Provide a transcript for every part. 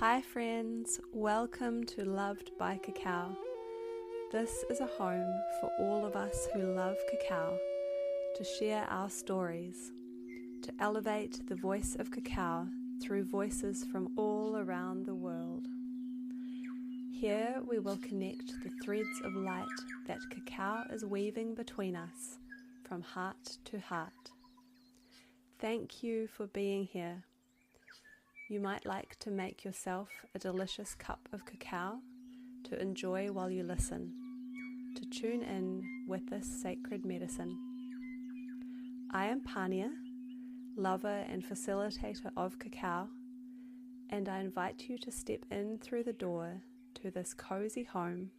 Hi friends, welcome to Loved by Cacao. This is a home for all of us who love cacao, to share our stories, to elevate the voice of cacao through voices from all around the world. Here we will connect the threads of light that cacao is weaving between us, from heart to heart. Thank you for being here. You might like to make yourself a delicious cup of cacao to enjoy while you listen, to tune in with this sacred medicine. I am Pania, lover and facilitator of cacao, and I invite you to step in through the door to this cozy home.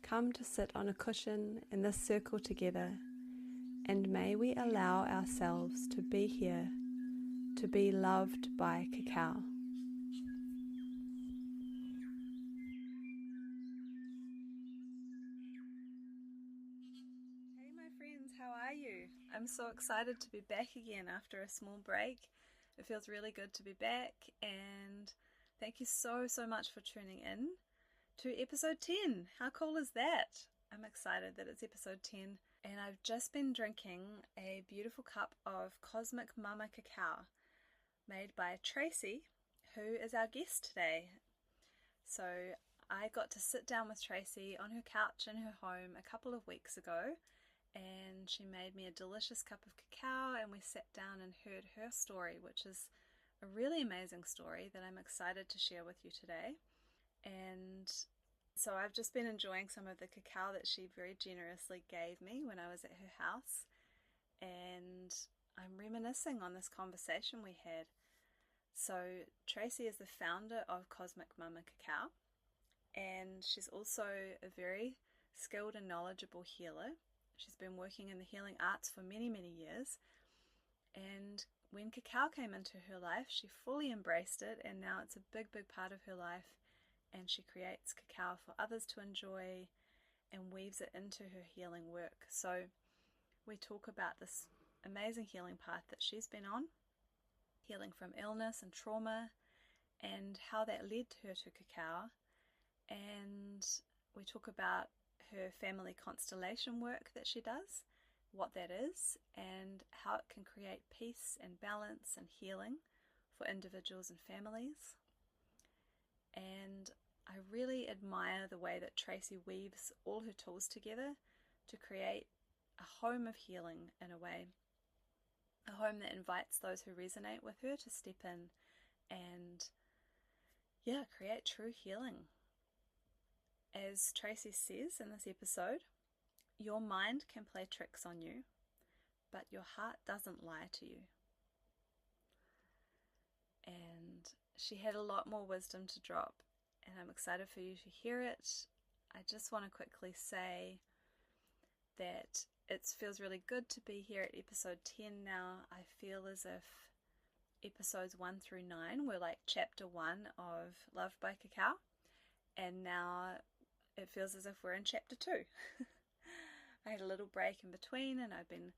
Come to sit on a cushion in this circle together, and may we allow ourselves to be here, to be loved by cacao. Hey my friends, how are you? I'm so excited to be back again after a small break. It feels really good to be back, and thank you so much for tuning in to episode 10. How cool is that? I'm excited that it's episode 10, and I've just been drinking a beautiful cup of Cosmic Muma Cacao made by Tracy, who is our guest today. So I got to sit down with Tracy on her couch in her home a couple of weeks ago, and she made me a delicious cup of cacao, and we sat down and heard her story, which is a really amazing story that I'm excited to share with you today. And so I've just been enjoying some of the cacao that she very generously gave me when I was at her house, and I'm reminiscing on this conversation we had. So Tracy is the founder of Cosmic Muma Cacao, and she's also a very skilled and knowledgeable healer. She's been working in the healing arts for many years, and when cacao came into her life, she fully embraced it, and now it's a big part of her life, and she creates cacao for others to enjoy and weaves it into her healing work. So we talk about this amazing healing path that she's been on, healing from illness and trauma, and how that led her to cacao. And we talk about her family constellation work that she does, what that is, and how it can create peace and balance and healing for individuals and families. And I really admire the way that Tracy weaves all her tools together to create a home of healing in a way. A home that invites those who resonate with her to step in and, create true healing. As Tracy says in this episode, your mind can play tricks on you, but your heart doesn't lie to you. And she had a lot more wisdom to drop, and I'm excited for you to hear it. I just want to quickly say that it feels really good to be here at episode 10 now. I feel as if episodes 1 through 9 were like chapter 1 of Loved by Cacao, and now it feels as if we're in chapter 2. I had a little break in between, and I've been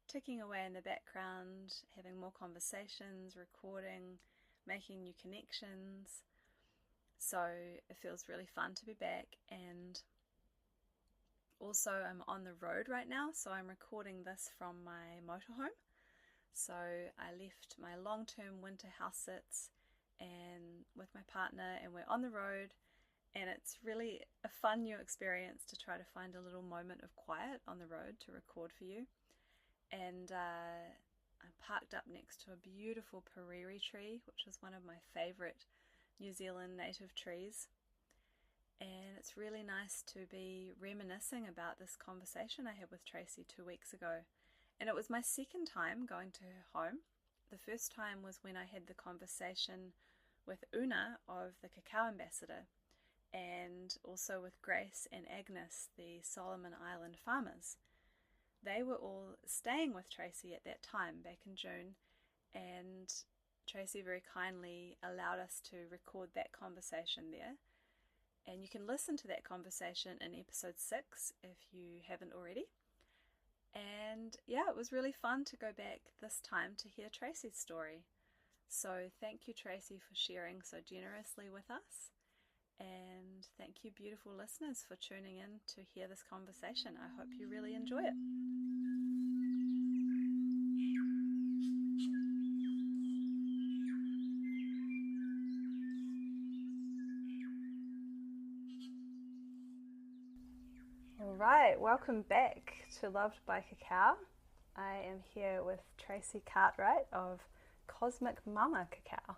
ticking away in the background, having more conversations, recording, making new connections. So it feels really fun to be back. And also, I'm on the road right now, so I'm recording this from my motorhome. So I left my long-term winter house sits and with my partner, and we're on the road, and it's really a fun new experience to try to find a little moment of quiet on the road to record for you. And I'm parked up next to a beautiful pariri tree, which is one of my favorite New Zealand native trees. And it's really nice to be reminiscing about this conversation I had with Tracy 2 weeks ago. And it was my second time going to her home. The first time was when I had the conversation with Una of the Cacao Ambassador, and also with Grace and Agnes, the Solomon Island farmers. They were all staying with Tracy at that time, back in June, and Tracy very kindly allowed us to record that conversation there. And you can listen to that conversation in episode 6 if you haven't already. And it was really fun to go back this time to hear Tracy's story. So thank you, Tracy, for sharing so generously with us. And thank you, beautiful listeners, for tuning in to hear this conversation. I hope you really enjoy it. All right, welcome back to Loved by Cacao. I am here with Tracy Cartwright of Cosmic Muma Cacao.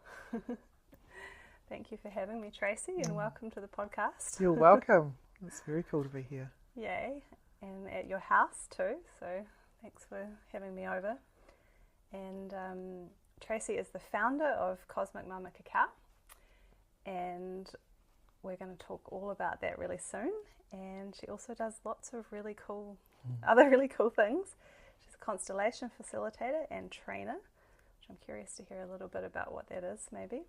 Thank you for having me, Tracy, and welcome to the podcast. You're welcome. It's very cool to be here. Yay, and at your house too, so thanks for having me over. And Tracy is the founder of Cosmic Muma Cacao, and we're going to talk all about that really soon. And she also does lots of really cool, other really cool things. She's a constellation facilitator and trainer, which I'm curious to hear a little bit about what that is, maybe.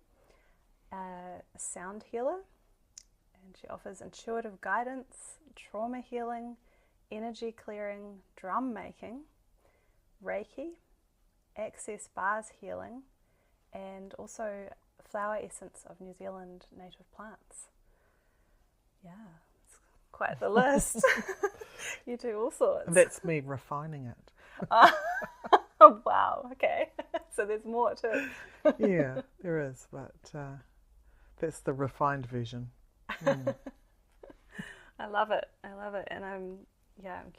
A sound healer, and she offers intuitive guidance, trauma healing, energy clearing, drum making, Reiki, access bars healing, and also flower essence of New Zealand native plants. Yeah, it's quite the list. You do all sorts. That's me refining it. Oh, wow, okay. So there's more to it. Yeah, there is, but that's the refined version. I love it, and I'm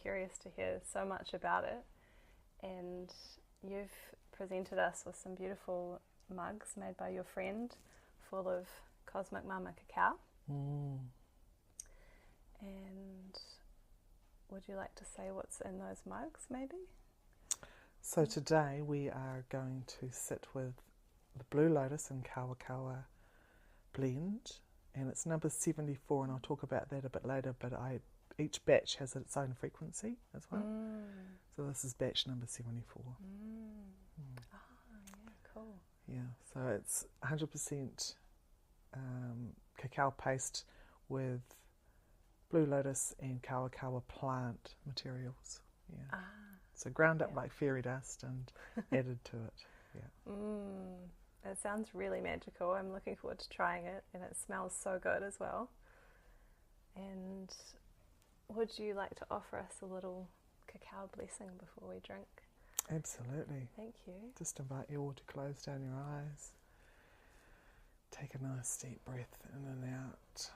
curious to hear so much about it. And you've presented us with some beautiful mugs made by your friend, full of Cosmic Muma Cacao. And would you like to say what's in those mugs, maybe? So today we are going to sit with the Blue Lotus and Kawa blend, and it's number 74, and I'll talk about that a bit later, but each batch has its own frequency as well. So this is batch number 74. Ah, yeah, cool. Yeah, so it's 100% cacao paste with Blue Lotus and Kawa plant materials. Yeah. So ground up like fairy dust and added to it. Yeah. It sounds really magical. I'm looking forward to trying it, and it smells so good as well. And would you like to offer us a little cacao blessing before we drink? Absolutely. Thank you. Just invite you all to close down your eyes. Take a nice deep breath in and out.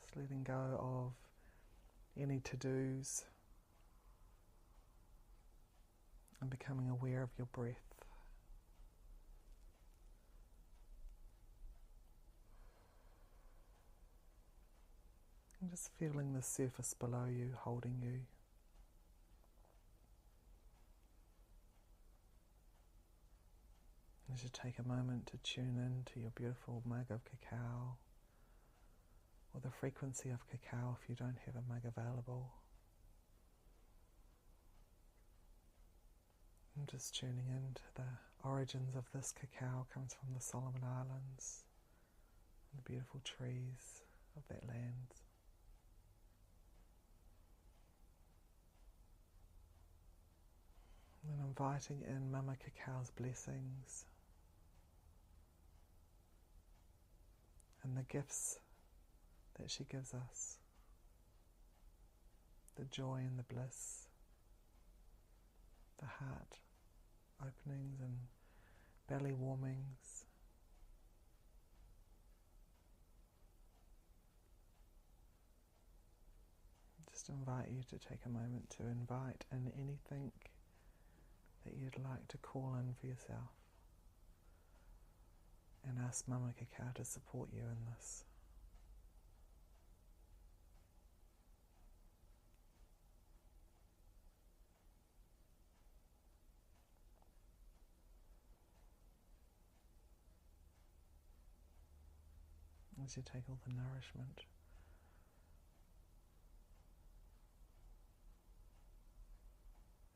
Just letting go of any to-dos and becoming aware of your breath. And just feeling the surface below you, holding you. As you take a moment to tune in to your beautiful mug of cacao, or the frequency of cacao if you don't have a mug available. I'm just tuning in to the origins of this cacao. Comes from the Solomon Islands and the beautiful trees of that land. And inviting in Muma Cacao's blessings and the gifts that she gives us, the joy and the bliss, the heart openings and belly warmings. Just invite you to take a moment to invite in anything that you'd like to call in for yourself, and ask Muma Cacao to support you in this. As you take all the nourishment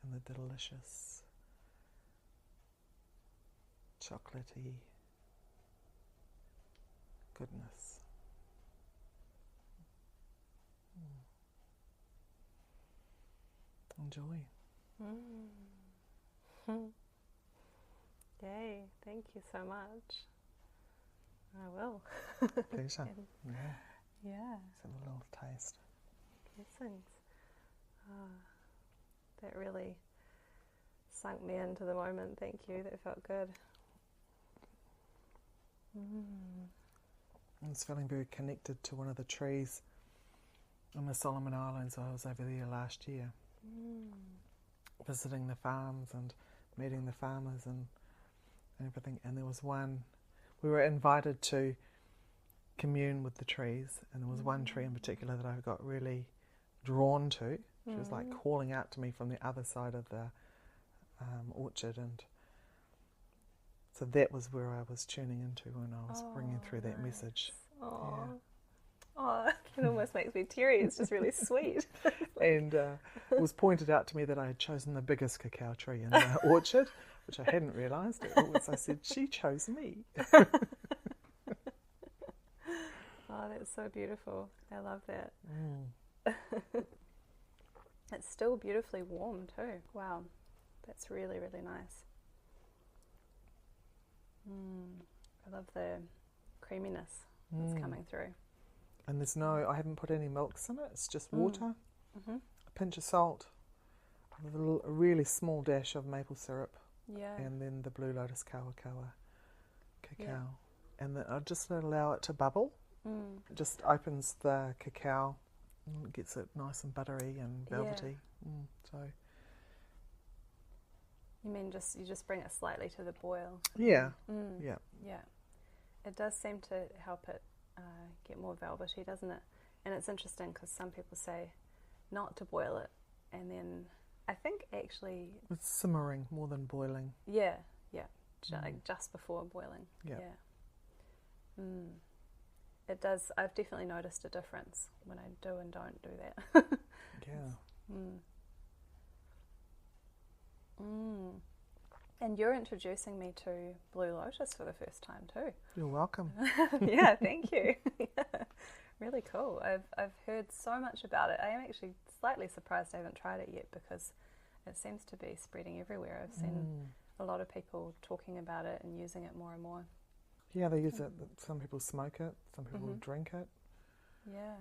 and the delicious chocolatey goodness. Enjoy. Yay, thank you so much. I will. Pleasure. Yeah. Yeah. Let's have a little taste. Blessings. That really sunk me into the moment. Thank you. That felt good. I was feeling very connected to one of the trees in the Solomon Islands. I was over there last year, visiting the farms and meeting the farmers and everything. And there was one, we were invited to commune with the trees, and there was one tree in particular that I got really drawn to. She was like calling out to me from the other side of the orchard, and so that was where I was tuning into when I was bringing through that message. Oh, it almost makes me teary. It's just really sweet. And it was pointed out to me that I had chosen the biggest cacao tree in the orchard, which I hadn't realised. I said, she chose me. Oh, that's so beautiful. I love that. It's still beautifully warm too. Wow, that's really, really nice. I love the creaminess that's coming through. And I haven't put any milks in it. It's just water, a pinch of salt, a really small dash of maple syrup, and then the Blue Lotus cacao. And then I just allow it to bubble. It just opens the cacao and gets it nice and buttery and velvety. So you mean you just bring it slightly to the boil? Yeah. It does seem to help it get more velvety, doesn't it? And it's interesting because some people say not to boil it, and then I think actually it's simmering more than boiling. Like just before boiling. It does. I've definitely noticed a difference when I do and don't do that. And you're introducing me to Blue Lotus for the first time too. You're welcome. Yeah, thank you. Really cool. I've heard so much about it. I am actually slightly surprised I haven't tried it yet because it seems to be spreading everywhere. I've seen a lot of people talking about it and using it more and more. Yeah, they use it. Some people smoke it. Some people drink it. Yeah.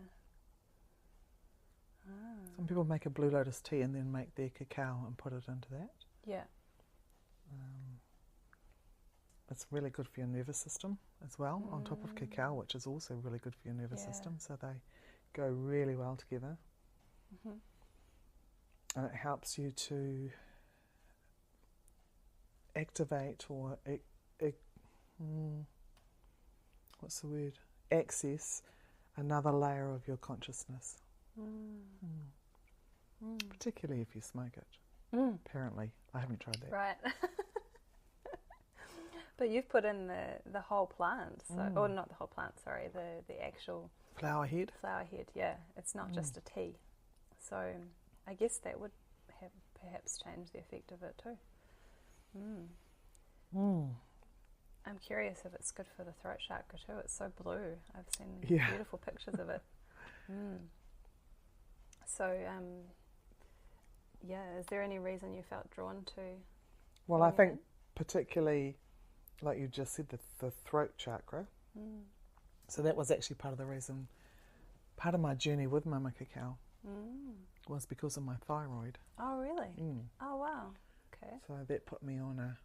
Some people make a Blue Lotus tea and then make their cacao and put it into that. Yeah. It's really good for your nervous system as well, on top of cacao, which is also really good for your nervous system. So they go really well together. And it helps you to activate or access another layer of your consciousness. Particularly if you smoke it. Apparently. I haven't tried that. Right. But you've put in the whole plant, or not the whole plant, sorry, the actual flower head. Yeah. It's not just a tea. So I guess that would perhaps change the effect of it too. I'm curious if it's good for the throat chakra too. It's so blue. I've seen beautiful pictures of it. So, is there any reason you felt drawn to? Well, I think particularly, like you just said, the throat chakra. So that was actually part of the reason, part of my journey with Mumā Cacao was because of my thyroid. Oh, really? Oh, wow. Okay. So that put me on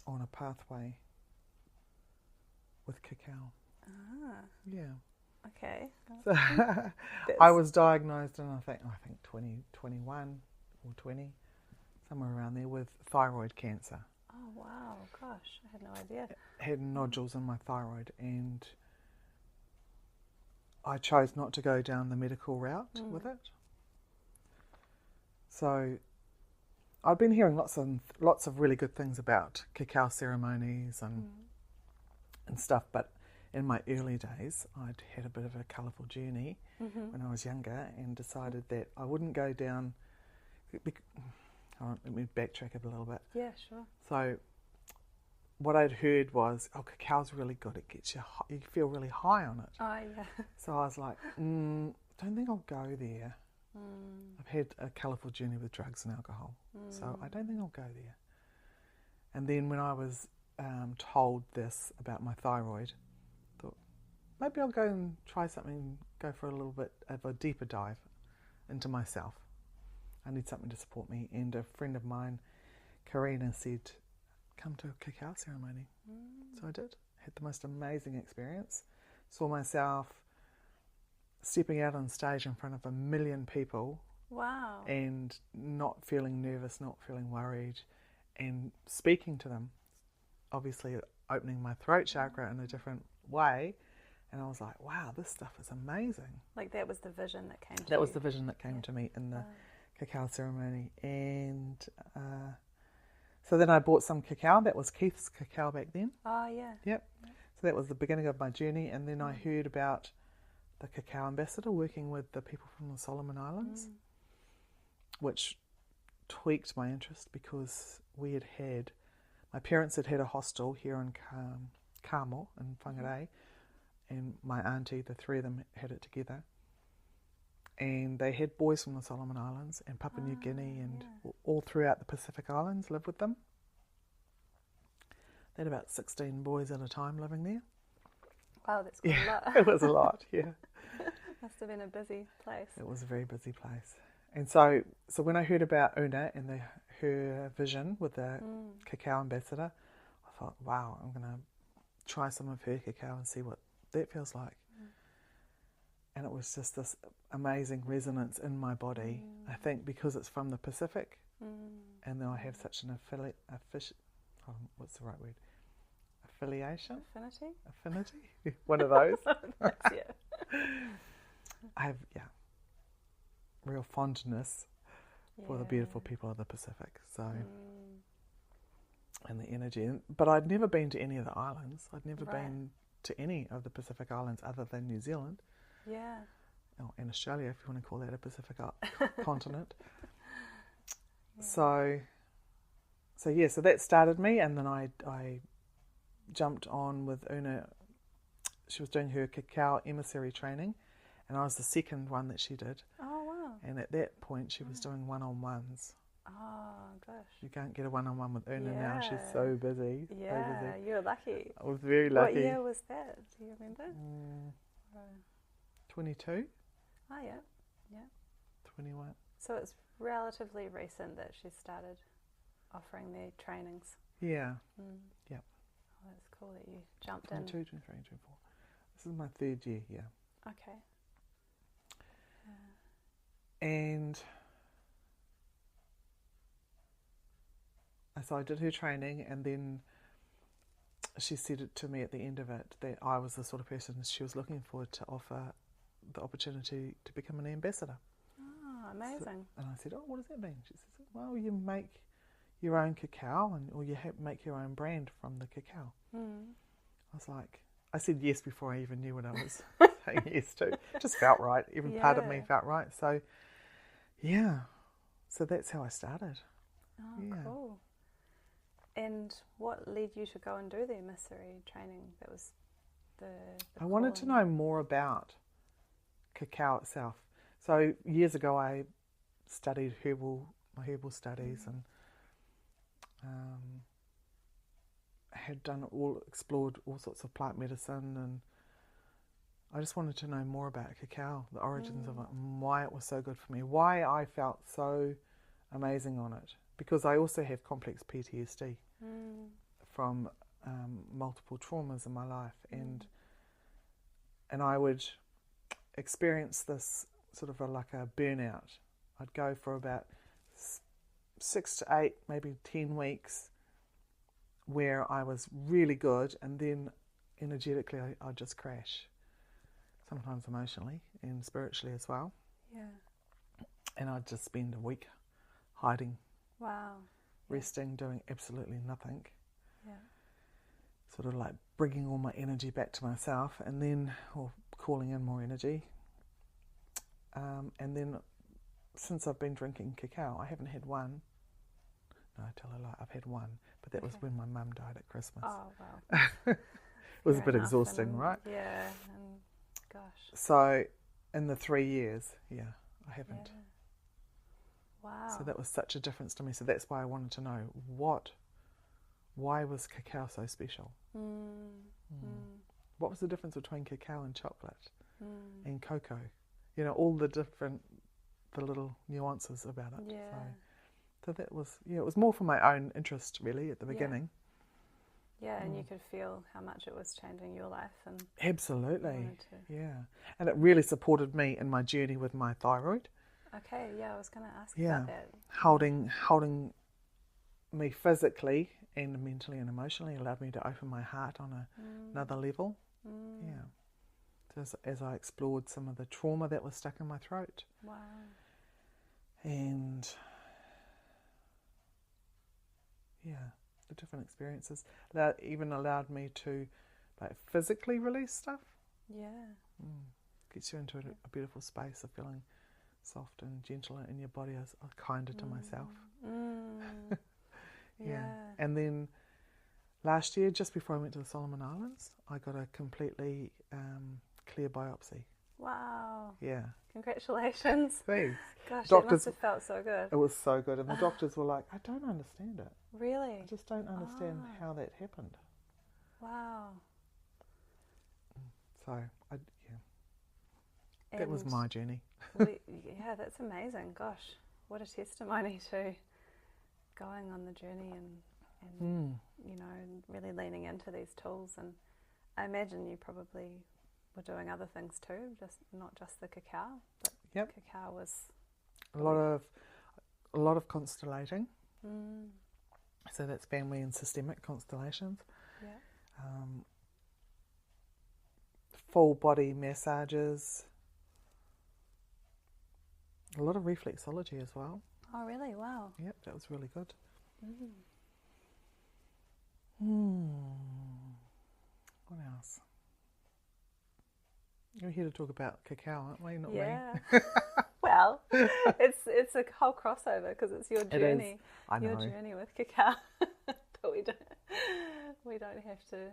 a pathway with cacao. Yeah. Okay. So I was diagnosed in I think 2021 or 20, somewhere around there, with thyroid cancer. Oh wow, gosh, I had no idea. I had nodules in my thyroid, and I chose not to go down the medical route with it. So I'd been hearing lots of really good things about cacao ceremonies and stuff, but in my early days, I'd had a bit of a colourful journey when I was younger, and decided that I wouldn't go down. Let me backtrack a little bit. Yeah, sure. So what I'd heard was, cacao's really good. It gets you high, you feel really high on it. Oh, yeah. So I was like, don't think I'll go there. I've had a colourful journey with drugs and alcohol, so I don't think I'll go there. And then when I was told this about my thyroid, I thought, maybe I'll go and try something, go for a little bit of a deeper dive into myself. I need something to support me. And a friend of mine, Karina, said, come to a cacao ceremony. So I did. Had the most amazing experience. Saw myself stepping out on stage in front of 1 million people. Wow. And not feeling nervous, not feeling worried, and speaking to them. Obviously opening my throat chakra in a different way. And I was like, wow, this stuff is amazing. Like that was the vision that came to you? That was the vision that came to me in the cacao ceremony. And so then I bought some cacao. That was Keith's cacao back then. Oh, yeah. Yep. So that was the beginning of my journey. And then I heard about the cacao ambassador working with the people from the Solomon Islands, which tweaked my interest because my parents had a hostel here in Carmel in Whangarei, and my auntie, the three of them had it together. And they had boys from the Solomon Islands and Papua New Guinea and all throughout the Pacific Islands lived with them. They had about 16 boys at a time living there. Wow, that's quite a lot. It was a lot, yeah. Must have been a busy place. It was a very busy place. And so when I heard about Una and her vision with the cacao ambassador, I thought, wow, I'm going to try some of her cacao and see what that feels like. And it was just this amazing resonance in my body. I think because it's from the Pacific, and then I have such an what's the right word? Affiliation? Affinity? One of those. I have, real fondness for the beautiful people of the Pacific. So, and the energy. But I'd never been to any of the islands. I'd never been to any of the Pacific Islands other than New Zealand. Yeah. Oh, and Australia, if you want to call that a Pacific continent. So that started me, and then I jumped on with Una. She was doing her cacao emissary training, and I was the second one that she did. Oh, wow. And at that point, she was doing one-on-ones. Oh, gosh. You can't get a one-on-one with Una now. She's so busy. Yeah, so busy. You're lucky. I was very lucky. What year was that? Do you remember? 22. Oh, yeah. 21. So it's relatively recent that she started offering the trainings. Yeah. Oh, Yep. that's cool that you jumped 22, in. 23, 24. This is my third year, Okay. And so I did her training, and then she said it to me at the end of it that I was the sort of person she was looking for to offer the opportunity to become an ambassador. Oh, amazing. And I said, oh, what does that mean? She said, well, you make your own cacao, or you make your own brand from the cacao. I was like, I said yes before I even knew what I was saying yes to. It just felt right. Even part of me felt right. So, so that's how I started. Oh, cool. And what led you to go and do the emissary training? That was the I wanted to know more about cacao itself. So years ago I studied my herbal studies, and had explored all sorts of plant medicine, and I just wanted to know more about cacao, the origins of it, and why it was so good for me, why I felt so amazing on it, because I also have complex PTSD from multiple traumas in my life, and I would experience this sort of like a burnout. I'd go for about 6 to 8, maybe 10 weeks where I was really good, and then energetically I'd just crash, sometimes emotionally and spiritually as well. And I'd just spend a week hiding, resting, doing absolutely nothing, sort of like bringing all my energy back to myself, and then calling in more energy, and then since I've been drinking cacao, I haven't had one. No, I tell a lie, I've had one, but that was when my mum died at Christmas. Oh, wow. It was a bit exhausting, right? Yeah, and gosh. So in the 3 years, I haven't. Wow. So that was such a difference to me. So that's why I wanted to know what why was cacao so special? What was the difference between cacao and chocolate and cocoa? You know, all the little nuances about it. Yeah. So that was, it was more for my own interest, really, at the beginning. Yeah, and you could feel how much it was changing your life. And absolutely, yeah. And it really supported me in my journey with my thyroid. Okay, yeah, I was going to ask about that. Holding me physically and mentally and emotionally allowed me to open my heart on another level. Yeah. So as I explored some of the trauma that was stuck in my throat. Wow. And yeah, the different experiences that even allowed me to like physically release stuff. Yeah. Gets you into a beautiful space of feeling soft and gentle in your body, as kinder to myself. Yeah. And then last year, just before I went to the Solomon Islands, I got a completely clear biopsy. Wow. Yeah. Congratulations. Thanks. Gosh, Doctors, it must have felt so good. It was so good. And the doctors were like, I don't understand it. Really? I just don't understand how that happened. Wow. So, that was my journey. Yeah, that's amazing. Gosh, what a testimony to going on the journey and you know, really leaning into these tools. And I imagine you probably were doing other things too, not just the cacao, but cacao was a lot of constellating. So that's family and systemic constellations. Yeah. Full body massages. A lot of reflexology as well. Oh, really? Wow. Yep, that was really good. What else? We're here to talk about cacao, aren't we? Not me. Well, it's a whole crossover because it's your journey. It is. I know. Your journey with cacao. But we don't have to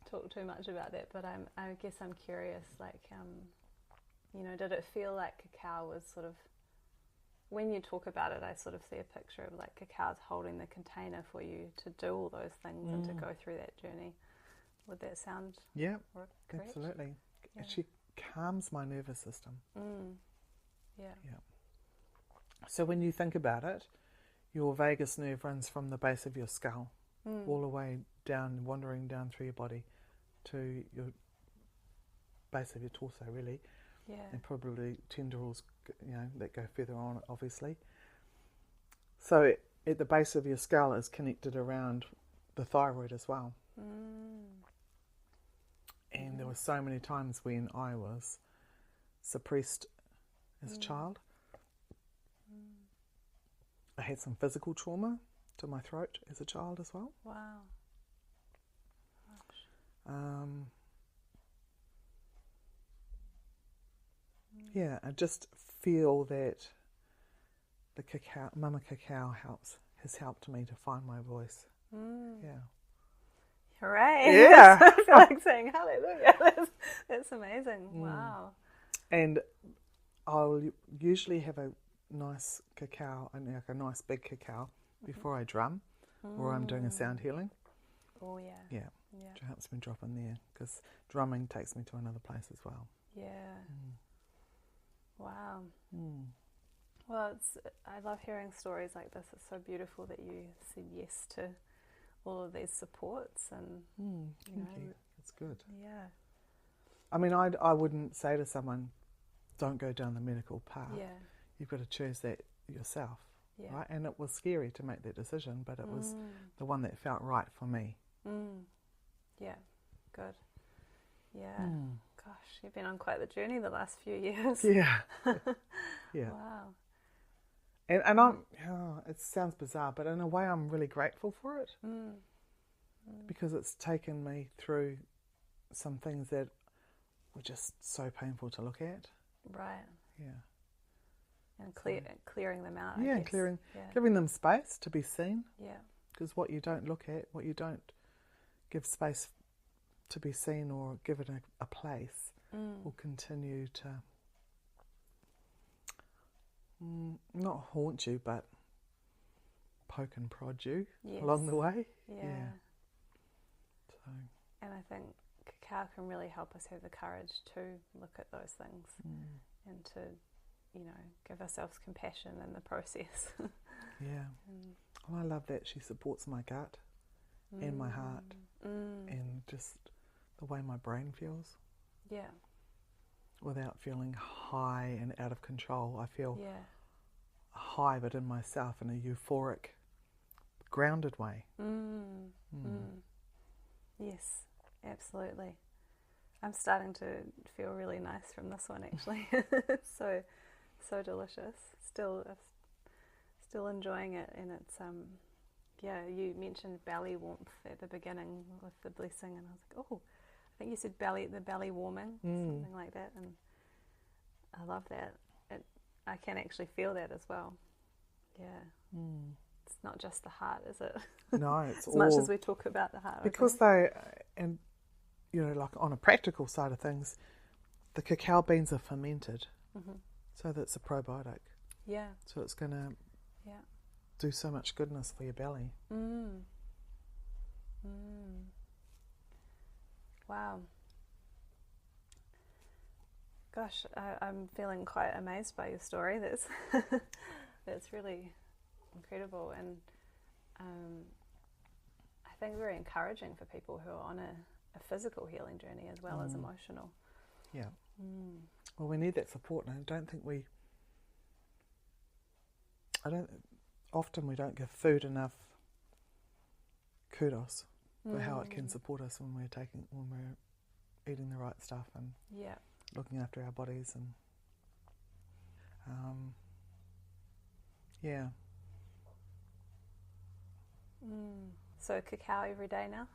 talk too much about that. But I guess I'm curious. Like, you know, did it feel like cacao was sort of, when you talk about it, I sort of see a picture of like cacao's holding the container for you to do all those things and to go through that journey. Would that sound correct? Absolutely. It actually calms my nervous system. Yeah. So when you think about it, your vagus nerve runs from the base of your skull all the way down, wandering down through your body to your base of your torso, really. Yeah. And probably tendrils, you know, that go further on, obviously. So at the base of your skull is connected around the thyroid as well. And there were so many times when I was suppressed as a child. I had some physical trauma to my throat as a child as well. Wow. Yeah, I just feel that the cacao, Mumā Cacao has helped me to find my voice. Yeah. Hooray! Yeah. I feel like saying hallelujah. That's amazing. Wow. And I'll usually have a nice cacao, like a nice big cacao, before I drum or I'm doing a sound healing. Oh, yeah. Yeah. Which helps me drop in there because drumming takes me to another place as well. Yeah. Wow. Well, I love hearing stories like this. It's so beautiful that you said yes to all of these supports and Thank you. That's good. Yeah. I mean, I wouldn't say to someone, don't go down the medical path. Yeah. You've got to choose that yourself. Yeah. Right? And it was scary to make that decision, but it was the one that felt right for me. Yeah. Good. Yeah. Gosh, you've been on quite the journey the last few years. Yeah. Yeah. Wow. And I'm, it sounds bizarre, but in a way I'm really grateful for it because it's taken me through some things that were just so painful to look at. Right. Yeah. And clearing them out, Yeah, I guess. giving them space to be seen. Yeah. Because what you don't look at, what you don't give space to be seen or give it a place will continue to not haunt you, but poke and prod you Yes. along the way. Yeah. So. And I think cacao can really help us have the courage to look at those things and to, give ourselves compassion in the process. Yeah. Well, I love that she supports my gut and my heart and just the way my brain feels. Yeah. Without feeling high and out of control. I feel Yeah. high but in myself in a euphoric, grounded way. Yes, absolutely. I'm starting to feel really nice from this one, actually. so delicious. Still enjoying it, and it's you mentioned belly warmth at the beginning with the blessing, and I was like, oh, I think you said the belly warming, something like that, and I love that. I can actually feel that as well. Yeah. It's not just the heart, is it? No, it's as all, much as we talk about the heart. because like on a practical side of things, the cacao beans are fermented, so that's a probiotic. Yeah. So it's going to do so much goodness for your belly. Wow. Gosh, I'm feeling quite amazed by your story. That's really incredible, and I think very encouraging for people who are on a physical healing journey as well as emotional. Yeah. Well, we need that support, and I don't think often we don't give food enough kudos for how it can support us when we're eating the right stuff and looking after our bodies, and So cacao every day now?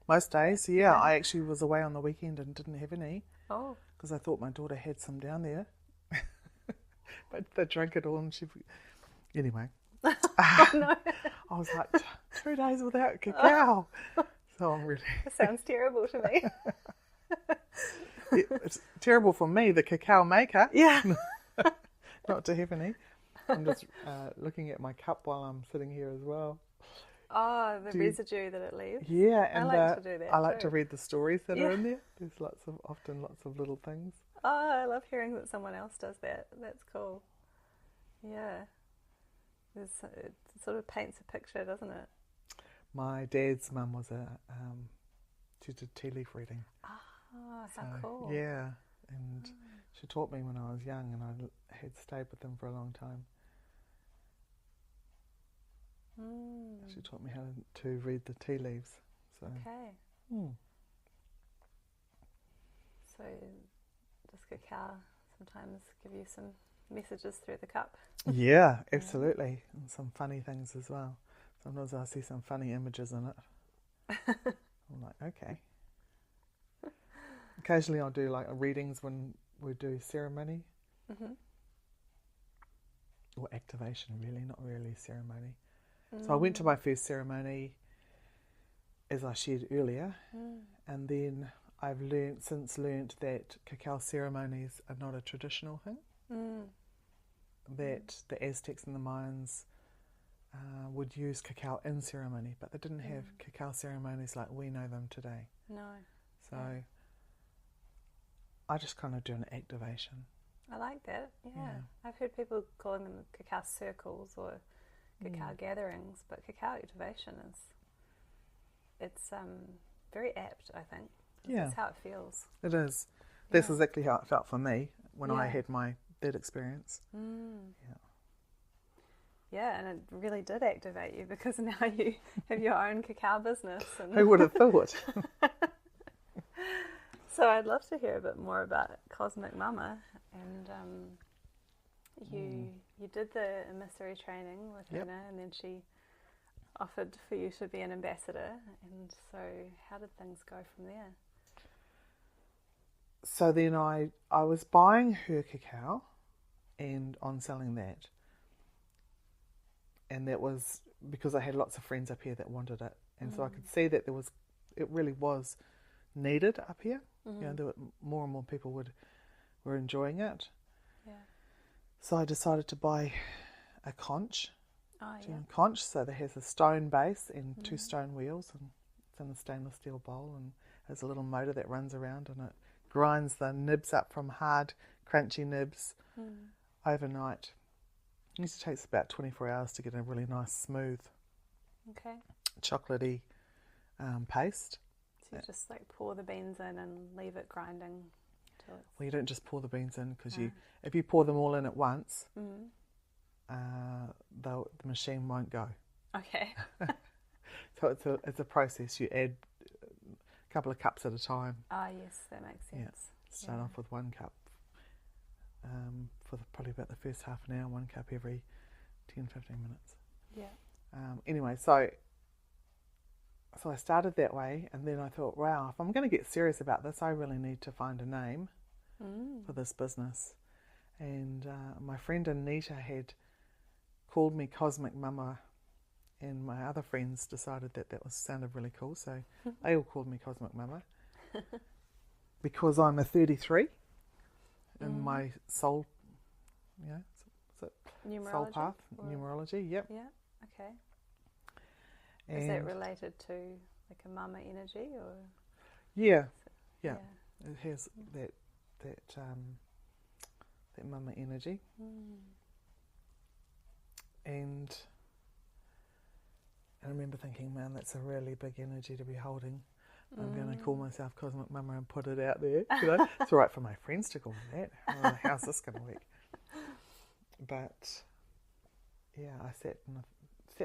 Most days, yeah. I actually was away on the weekend and didn't have any. Oh. Because I thought my daughter had some down there. But they drank it all and Anyway. Oh, no. I was like, 2 days without cacao. So I'm really... That sounds terrible to me. It's terrible for me, the cacao maker. Yeah. Not to have any. I'm just looking at my cup while I'm sitting here as well. Oh, the residue that it leaves. Yeah, and I like to do that. I like too. to read the stories that are in there. There's often lots of little things. Oh, I love hearing that someone else does that. That's cool. Yeah. It sort of paints a picture, doesn't it? My dad's mum was she did tea leaf reading. Oh, how cool. Yeah, and she taught me when I was young, and I had stayed with them for a long time. She taught me how to read the tea leaves. So. Okay. So does cacao sometimes give you some messages through the cup? Yeah, absolutely. And some funny things as well. Sometimes I see some funny images in it. I'm like, okay. Occasionally I'll do like readings when we do ceremony. Or activation, really, not really ceremony. So I went to my first ceremony, as I shared earlier, and then I've since learnt that cacao ceremonies are not a traditional thing. That the Aztecs and the Mayans would use cacao in ceremony, but they didn't have cacao ceremonies like we know them today. No. So I just kind of do an activation. I like that, yeah. I've heard people calling them cacao circles or cacao gatherings, but cacao activation it's very apt, I think. That's how it feels. It is. That's exactly how it felt for me when I had that experience. Yeah, and it really did activate you, because now you have your own cacao business. And who would have thought? So I'd love to hear a bit more about Cosmic Muma, and you did the emissary training with Hannah, and then she offered for you to be an ambassador, and so how did things go from there? So then I was buying her cacao and on selling that, and that was because I had lots of friends up here that wanted it, and so I could see that it really was needed up here. You know, there were more and more people were enjoying it. Yeah. So I decided to buy a conch Oh, yeah. conch, so that has a stone base and 2 stone wheels, and it's in a stainless steel bowl, and has a little motor that runs around, and it grinds the nibs up from hard, crunchy nibs overnight. It usually takes about 24 hours to get a really nice, smooth, chocolatey paste. So you just like pour the beans in and leave it grinding till it's... Well, you don't just pour the beans in, because if you pour them all in at once, the machine won't go. Okay. So it's a process. You add a couple of cups at a time. Ah, yes, that makes sense. Yeah. Start off with 1 cup for probably about the first half an hour, 1 cup every 10, 15 minutes. Yeah. Anyway, so I started that way, and then I thought, wow, if I'm going to get serious about this, I really need to find a name for this business. And my friend Anita had called me Cosmic Muma, and my other friends decided that sounded really cool, so they all called me Cosmic Muma because I'm a 33 in my soul, soul path, numerology. Yep. Yeah. Okay. And is that related to like a mama energy, or? Yeah. It has that mama energy. And I remember thinking, man, that's a really big energy to be holding. I'm going to call myself Cosmic Muma and put it out there. It's all right for my friends to call me that. Oh, how's this going to work? But yeah, I sat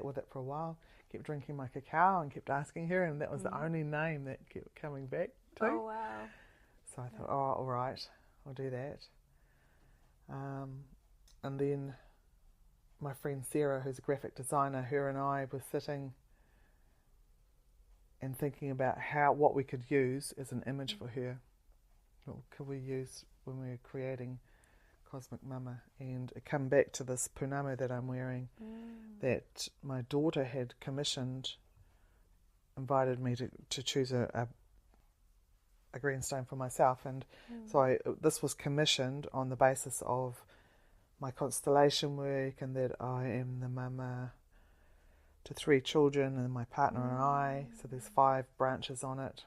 with it for a while, kept drinking my cacao and kept asking her, and that was the only name that kept coming back to. Oh, wow. So I thought, oh, all right, I'll do that. And then my friend Sarah, who's a graphic designer, her and I were sitting and thinking about what we could use as an image for her. What could we use when we were creating Cosmic Muma? And it come back to this punamo that I'm wearing that my daughter had commissioned, invited me to choose a green stone for myself. And so this was commissioned on the basis of my constellation work, and that I am the mama to 3 children and my partner and I. So there's 5 branches on it.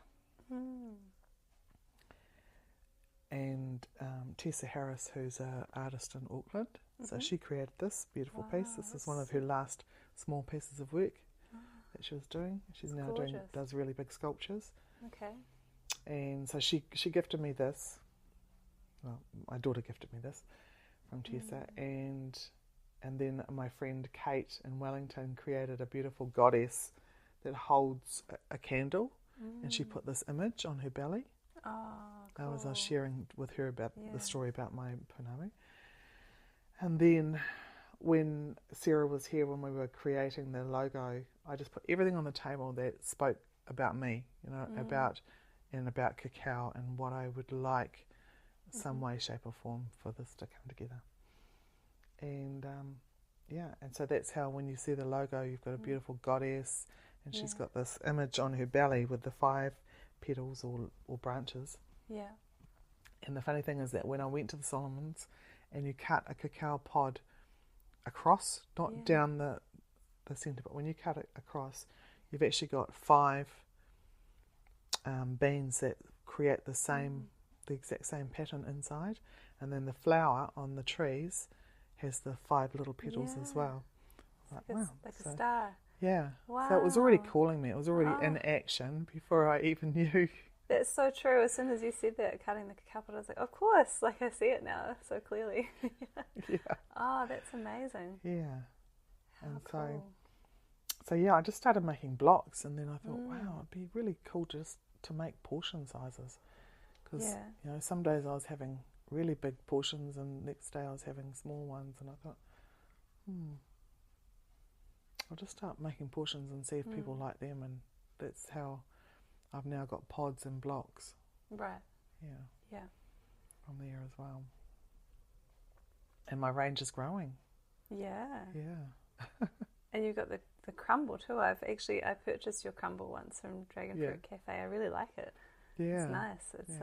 And Tessa Harris, who's an artist in Auckland, so she created this beautiful piece. This is one of her last small pieces of work that she was doing. She's now does really big sculptures. Okay. And so she gifted me this. Well, my daughter gifted me this from Tessa, and then my friend Kate in Wellington created a beautiful goddess that holds a candle, and she put this image on her belly. Oh, cool. I was sharing with her about the story about my punami. And then when Sarah was here, when we were creating the logo, I just put everything on the table that spoke about me, about cacao, and what I would like some way, shape or form for this to come together. And and so that's how, when you see the logo, you've got a beautiful goddess, and she's got this image on her belly with the 5 petals or branches. Yeah. And the funny thing is that when I went to the Solomons, and you cut a cacao pod across, not down the centre, but when you cut it across, you've actually got 5 beans that create the exact same pattern inside, and then the flower on the trees has the 5 little petals as well. Like a star. Yeah. Wow. So it was already calling me. It was already in action before I even knew. That's so true. As soon as you said that, cutting the cacao pod, I was like, of course. Like, I see it now so clearly. Oh, that's amazing. Yeah. How and cool. So I just started making blocks, and then I thought, wow, it'd be really cool just to make portion sizes. Because, some days I was having really big portions, and next day I was having small ones, and I thought, I'll just start making portions and see if people like them, and that's how I've now got pods and blocks. Right. Yeah. From there as well. And my range is growing. Yeah. Yeah. And you've got the crumble too. I purchased your crumble once from Dragon Fruit Cafe. I really like it. Yeah. It's nice. It's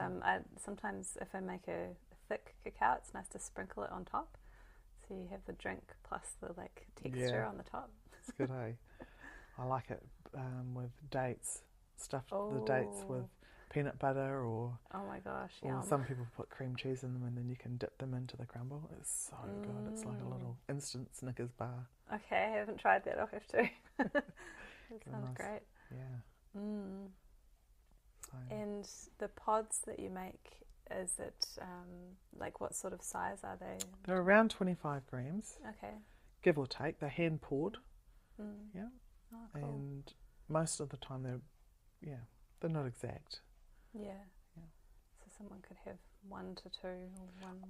sometimes if I make a thick cacao, it's nice to sprinkle it on top. So you have the drink plus the like texture on the top. It's good, eh? I like it with dates, stuffed the dates with peanut butter or my gosh, or some people put cream cheese in them and then you can dip them into the crumble. It's so good. It's like a little instant Snickers bar. Okay, I haven't tried that. I'll have to. That sounds great. Yeah. So. And the pods that you make, is it like what sort of size are they? They're around 25 grams. Okay. Give or take. They're hand poured. Yeah. Oh, cool. And most of the time they're not exact. Yeah. So someone could have 1 to 2 or one.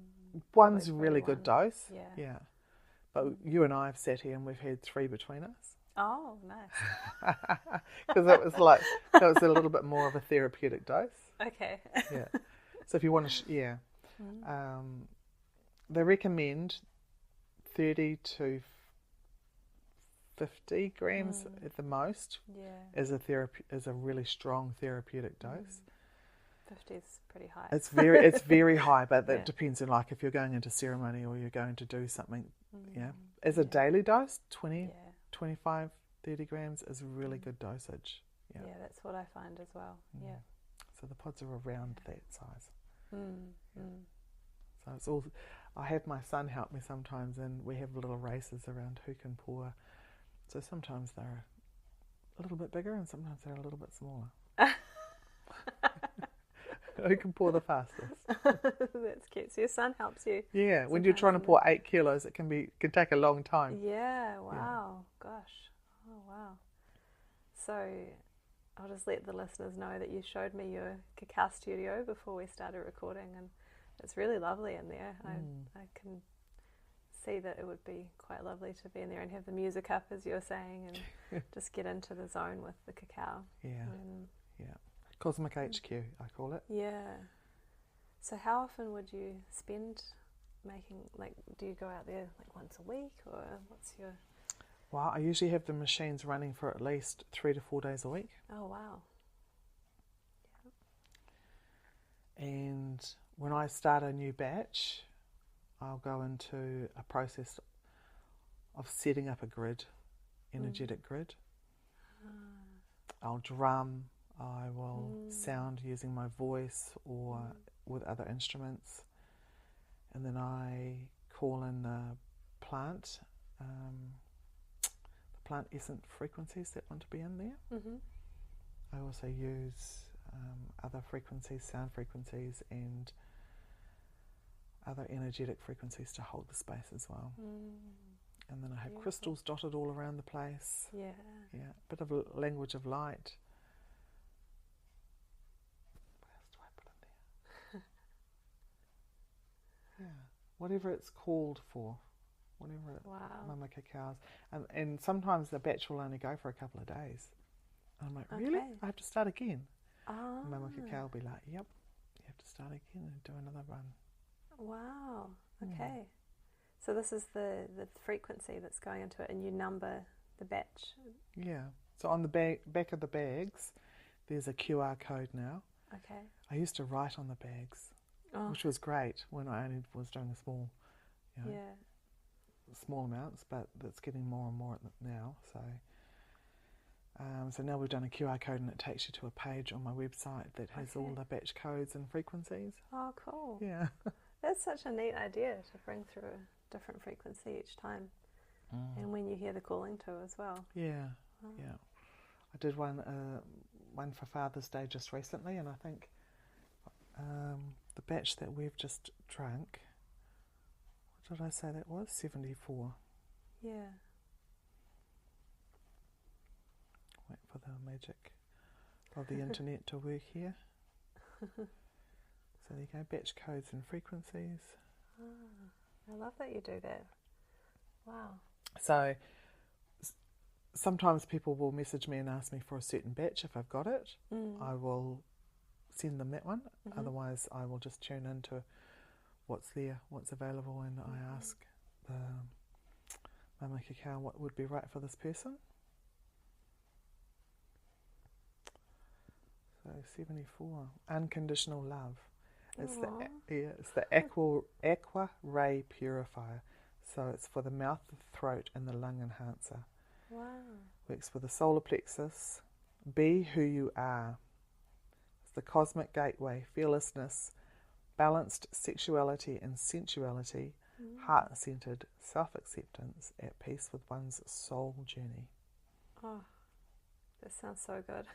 One's a really good dose. Yeah. But you and I have sat here and we've had 3 between us. Oh, nice. Because that was a little bit more of a therapeutic dose. Okay. Yeah. So if you want to, they recommend 30 to 50 grams at the most. Yeah. Is a really strong therapeutic dose. 50 is pretty high. It's very high, but that depends on like if you're going into ceremony or you're going to do something. Yeah. As a daily dose, 20, 25, 30 grams is a really good dosage. Yeah. Yeah, that's what I find as well. Yeah. So the pods are around that size. Yeah. So it's all. I have my son help me sometimes, and we have little races around who can pour. So sometimes they're a little bit bigger, and sometimes they're a little bit smaller. Who can pour the fastest? That's cute. So your son helps you. Yeah, when you're trying to pour 8 kilos, it can take a long time. Yeah. Wow. Yeah. Gosh. Oh wow. So I'll just let the listeners know that you showed me your cacao studio before we started recording, and it's really lovely in there. I can see that it would be quite lovely to be in there and have the music up, as you were saying, and just get into the zone with the cacao. Yeah. Cosmic HQ, I call it. Yeah. So how often would you spend making, like, do you go out there like once a week, or what's your... Well, I usually have the machines running for at least 3 to 4 days a week. Oh, wow. Yeah. And when I start a new batch, I'll go into a process of setting up a grid, energetic grid. I'll drum, I will sound using my voice or with other instruments. And then I call in the plant essence frequencies that want to be in there. I also use other frequencies, sound frequencies, and other energetic frequencies to hold the space as well. And then I have crystals dotted all around the place. Yeah, bit of a language of light. What else do I put in there? Yeah, whatever it's called for. Whatever Mumā Cacao's. And sometimes the batch will only go for a couple of days. And I'm like, really? I have to start again. And Mumā Cacao will be like, yep, you have to start again and do another run. Wow. Okay. So this is the frequency that's going into it, and you number the batch. Yeah. So on the back of the bags, there's a QR code now. Okay. I used to write on the bags, which was great when I only was doing a small, small amounts, but it's getting more and more now. So now we've done a QR code, and it takes you to a page on my website that has all the batch codes and frequencies. Oh, cool. Yeah. That's such a neat idea, to bring through a different frequency each time. And when you hear the calling to as well. Yeah. Yeah. I did one for Father's Day just recently, and I think the batch that we've just drank, what did I say that was? 74. Yeah. Wait for the magic of the internet to work here. So there you go, batch codes and frequencies. I love that you do that. Wow. So sometimes people will message me and ask me for a certain batch. If I've got it, I will send them that one. Otherwise, I will just tune into what's there, what's available, and I ask Mumā Cacao what would be right for this person. So 74, unconditional love. It's the aqua ray purifier. So it's for the mouth, the throat, and the lung enhancer. Wow. Works for the solar plexus. Be who you are. It's the cosmic gateway, fearlessness, balanced sexuality and sensuality, heart-centered self-acceptance, at peace with one's soul journey. Oh, that sounds so good.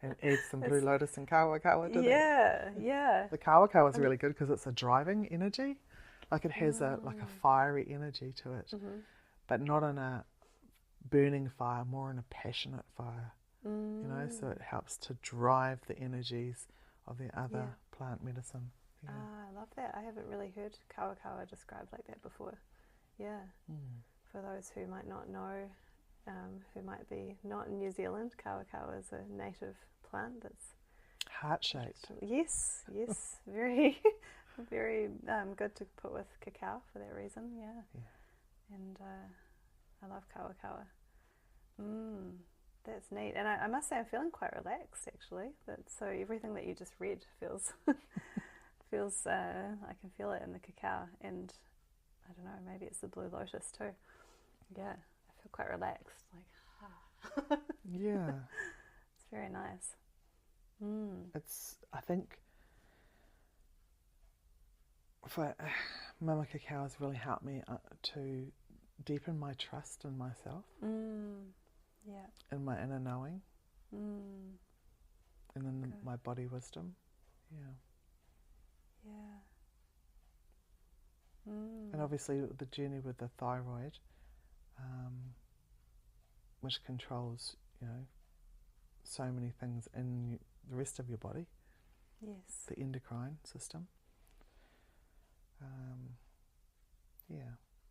And add some blue lotus and kawa to that. Yeah. The kawa is really good because it's a driving energy. Like it has a fiery energy to it, but not in a burning fire, more in a passionate fire. You know, so it helps to drive the energies of the other plant medicine. Yeah. I love that. I haven't really heard kawa described like that before. Yeah. For those who might not know, who might be not in New Zealand, kawa is a native plant that's heart-shaped. Yes, very, very good to put with cacao for that reason. Yeah. And I love kawa. That's neat. And I must say I'm feeling quite relaxed actually. So everything that you just read feels I can feel it in the cacao, and I don't know, maybe it's the blue lotus too. Yeah, I feel quite relaxed, like Yeah. It's very nice. I think for Mumā Cacao has really helped me to deepen my trust in myself, yeah, in my inner knowing, and in my body wisdom. And obviously the journey with the thyroid, which controls, you know, so many things in the rest of your body. Yes. The endocrine system.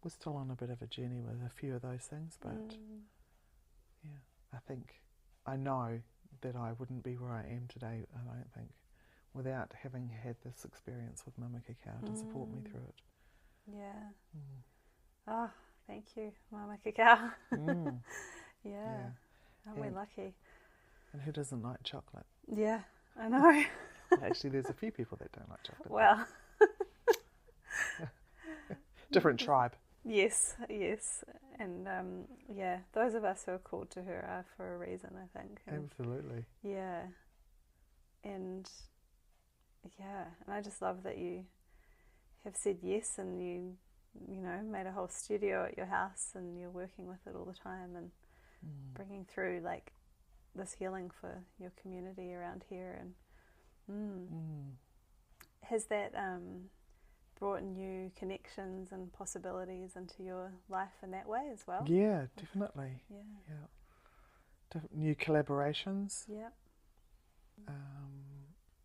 We're still on a bit of a journey with a few of those things, but I know that I wouldn't be where I am today, I don't think, without having had this experience with Mumā Cacao to support me through it. Yeah. Oh, thank you, Mumā Cacao. Yeah. Aren't we lucky? And who doesn't like chocolate? Yeah, I know. Actually, there's a few people that don't like chocolate. Well. Different tribe. Yes. And those of us who are called to her are for a reason, I think. And absolutely. Yeah. And I just love that you have said yes, and you know, made a whole studio at your house, and you're working with it all the time and bringing through like this healing for your community around here. And has that brought new connections and possibilities into your life in that way as well? Yeah, definitely. Yeah. New collaborations. Yeah.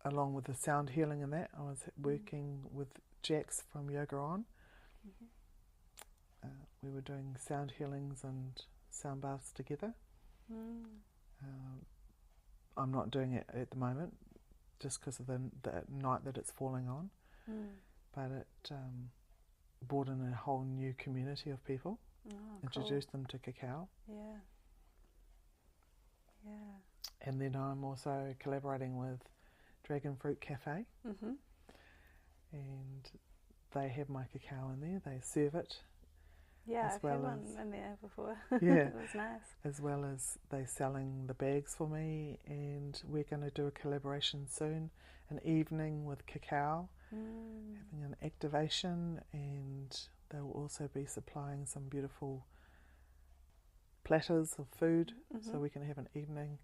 Along with the sound healing and that, I was working with Jax from Yoga On. We were doing sound healings and sound baths together. I'm not doing it at the moment just because of the night that it's falling on, but it brought in a whole new community of people, introduced them to cacao. Yeah. And then I'm also collaborating with Dragon Fruit Cafe, and they have my cacao in there. They serve it. Yeah, I've had one in there before. Yeah, it was nice. As well as they selling the bags for me, and we're going to do a collaboration soon, an evening with cacao, having an activation, and they will also be supplying some beautiful platters of food, so we can have an evening.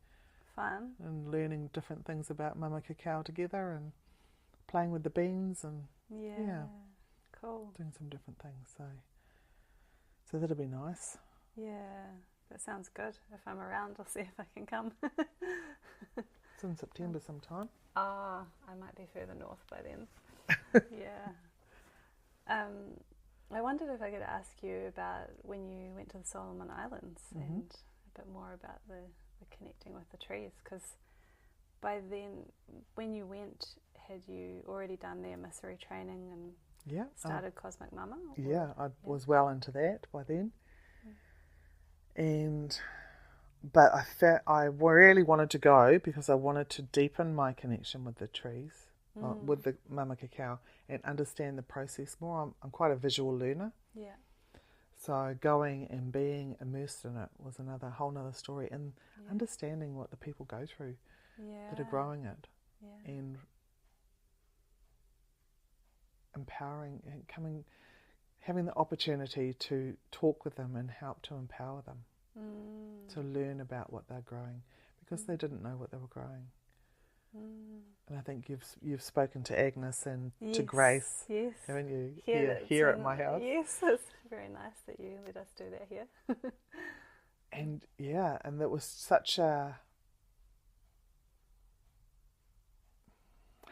Fun. And learning different things about Mumā Cacao together, and playing with the beans, and cool. Doing some different things. So that'll be nice. Yeah, that sounds good. If I'm around, I'll see if I can come. It's in September sometime. I might be further north by then. Yeah. I wondered if I could ask you about when you went to the Solomon Islands and a bit more about the connecting with the trees, because by then, when you went, had you already done the emissary training and started Cosmic Muma? Yeah, I was well into that by then. But I really wanted to go because I wanted to deepen my connection with the trees. with the Mumā Cacao and understand the process more. I'm quite a visual learner. Yeah. So going and being immersed in it was whole nother story, and understanding what the people go through that are growing it, and empowering and having the opportunity to talk with them and help to empower them to learn about what they're growing, because they didn't know what they were growing. And I think you've spoken to Agnes and to Grace, haven't you? Here at my house. Yes, it's very nice that you let us do that here. And it was such a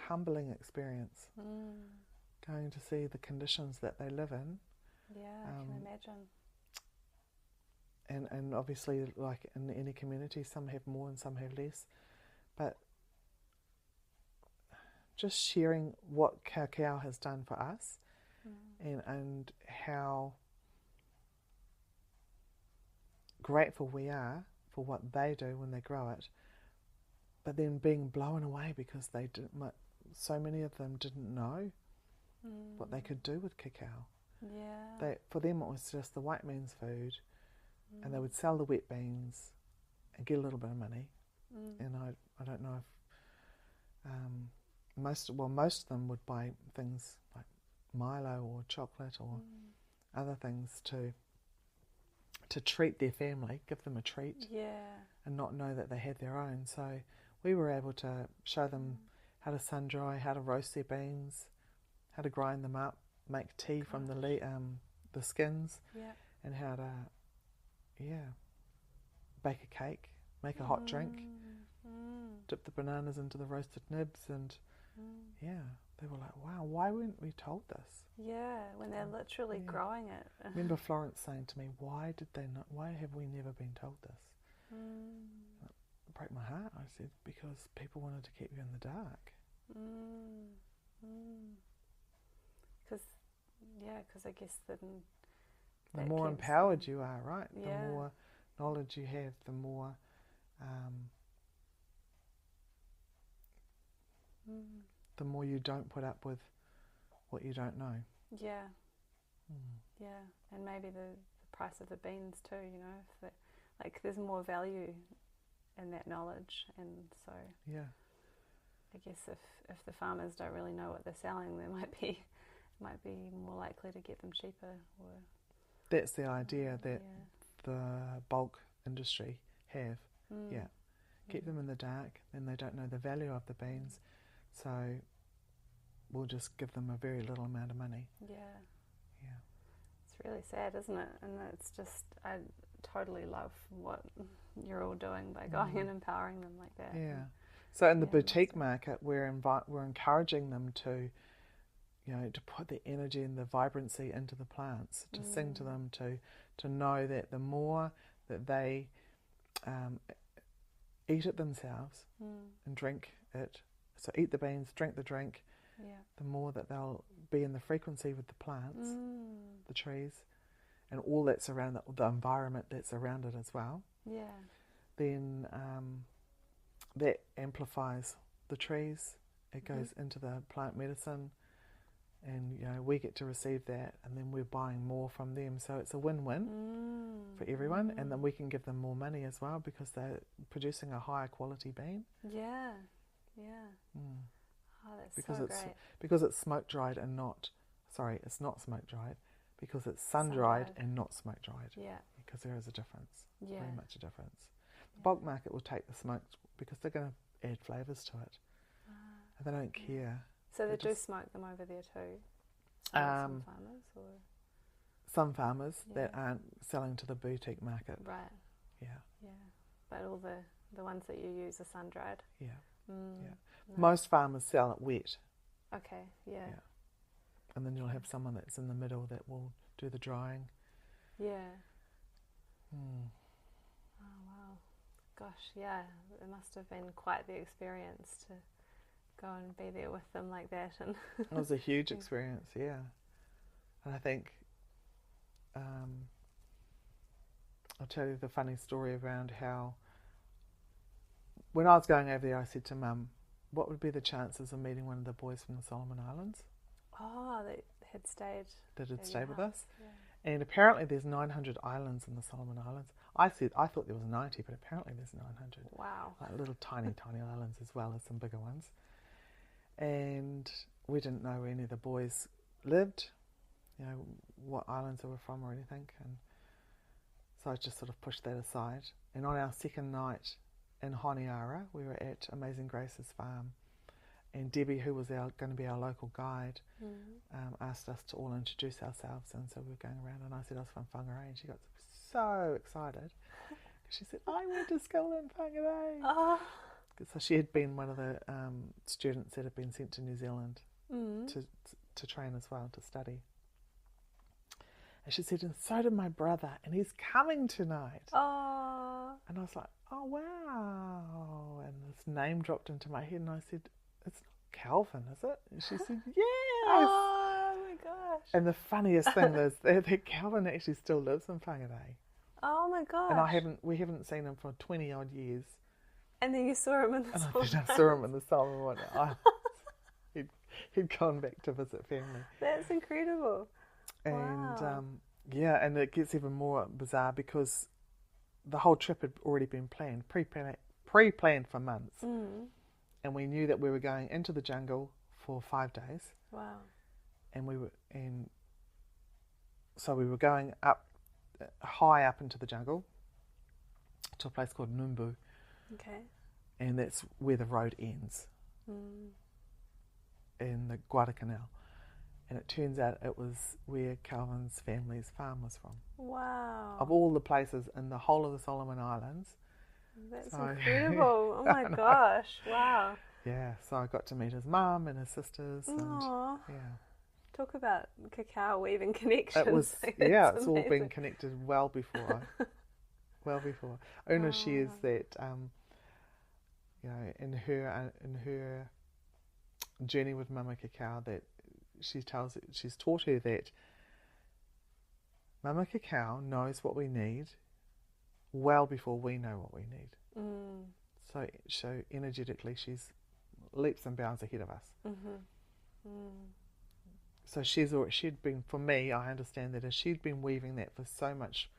humbling experience, going to see the conditions that they live in. Yeah, I can imagine. And obviously, like in any community, some have more and some have less. But just sharing what cacao has done for us, and how grateful we are for what they do when they grow it, but then being blown away because so many of them didn't know what they could do with cacao. Yeah. For them it was just the white man's food, and they would sell the wet beans and get a little bit of money. And I don't know if most of them would buy things like Milo or chocolate or other things to treat their family, give them a treat, and not know that they had their own. So we were able to show them how to sun dry, how to roast their beans, how to grind them up, make tea from the skins, and how to bake a cake, make a hot drink, dip the bananas into the roasted nibs, and they were like, wow, why weren't we told this? Yeah, when they're literally growing it. I remember Florence saying to me, why have we never been told this? It broke my heart. I said, because people wanted to keep you in the dark. Because I guess the more empowered you are, right? The more knowledge you have, the more you don't put up with what you don't know. Yeah. And maybe the price of the beans too, if there's more value in that knowledge, and so I guess if the farmers don't really know what they're selling, they might be more likely to get them cheaper. That's the idea that the bulk industry have. Keep them in the dark, then they don't know the value of the beans, so we'll just give them a very little amount of money. It's really sad, isn't it? And it's just, I totally love what you're all doing by going and empowering them like that. So in the boutique market, we're encouraging them to put the energy and the vibrancy into the plants, to sing to them, to know that the more that they eat it themselves and drink it, so eat the beans, drink the drink, the more that they'll be in the frequency with the plants, the trees, and all that's around the environment that's around it as well. Then that amplifies the trees. It goes into the plant medicine, and we get to receive that, and then we're buying more from them. So it's a win-win for everyone, and then we can give them more money as well because they're producing a higher quality bean. Oh, that's because so it's great. because it's smoke dried and not. Sorry, it's not smoke dried because it's sun dried and not smoke dried. Because there is a difference. Very much a difference. The bulk market will take the smoke because they're going to add flavours to it, and they don't care. So they do smoke them over there too. Some farmers, or some farmers that aren't selling to the boutique market. Right. But all the ones that you use are sun dried. Nice. Most farmers sell it wet. Okay. And then you'll have someone that's in the middle that will do the drying. Oh wow. Gosh, it must have been quite the experience to go and be there with them like that. And it was a huge experience, And I think I'll tell you the funny story around how when I was going over there, I said to Mum, what would be the chances of meeting one of the boys from the Solomon Islands Oh, they had stayed. that had at stayed your with house. us? Yeah. And apparently there's 900 islands in the Solomon Islands. I thought there was 90, but apparently there's 900. Wow. Like little tiny islands as well as some bigger ones. And we didn't know where any of the boys lived, you know, what islands they were from or anything. And so I just sort of pushed that aside. And on our second night in Honiara, we were at Amazing Grace's farm. And Debbie, who was going to be our local guide, asked us to all introduce ourselves. And so we were going around, and I said I was from Whangarei, and she got so excited. She said, I went to school in Whangarei. Oh. So she had been one of the students that had been sent to New Zealand to train as well, to study. And she said, and so did my brother, and he's coming tonight. Oh. And I was like, oh, wow. And this name dropped into my head, and I said, it's not Calvin, is it? And she said, yes. Oh, my gosh. And the funniest thing is that Calvin actually still lives in Whangarei. Oh, my gosh. And we haven't seen him for 20 odd years. And then you saw him in the And I saw him in the summer one. He'd gone back to visit family. That's incredible. And Wow. and it gets even more bizarre because the whole trip had already been planned, pre-planned for months. And we knew that we were going into the jungle for 5 days. Wow. So we were going up, high up into the jungle, to a place called Numbu. Okay. And that's where the road ends, in the Guadalcanal. And it turns out it was where Calvin's family's farm was from. Wow. Of all the places in the whole of the Solomon Islands. That's So- incredible. Oh my gosh. Wow. Yeah, so I got to meet his mum and his sisters. And Aw. yeah, Talk about cacao weaving connections. it was, Like, yeah, that's it's all been amazing. connected well before. Una shares that, you know, in her journey with Mumā Cacao, that she's taught her that Mumā Cacao knows what we need well before we know what we need. So energetically, she's leaps and bounds ahead of us. So she'd been, for me, I understand that she'd been weaving that for so much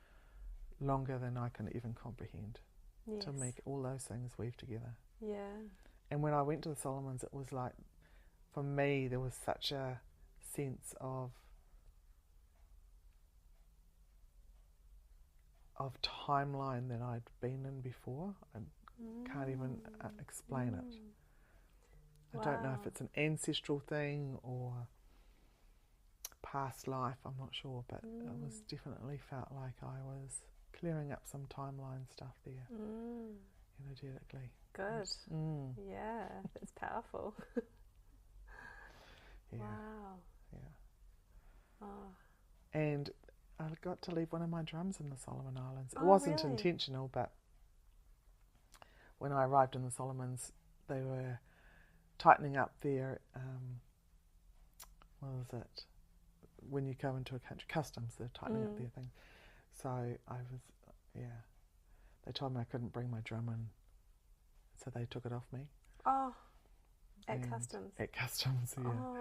longer than I can even comprehend, Yes. to make all those things weave together. Yeah. And when I went to the Solomons, it was like, for me, there was such a sense of timeline that I'd been in before. I can't even explain it. I don't know if it's an ancestral thing or past life, I'm not sure, but it was definitely felt like I was clearing up some timeline stuff there, energetically. Good. Yeah, that's powerful. Yeah. Wow. Yeah. Oh. And I got to leave one of my drums in the Solomon Islands. It Oh, wasn't really? intentional, but when I arrived in the Solomons, they were tightening up their, what was it? When you go into a country, customs, they're tightening up their thing. So I was, they told me I couldn't bring my drum in, so they took it off me. Oh. At And customs. At customs, yeah. Oh.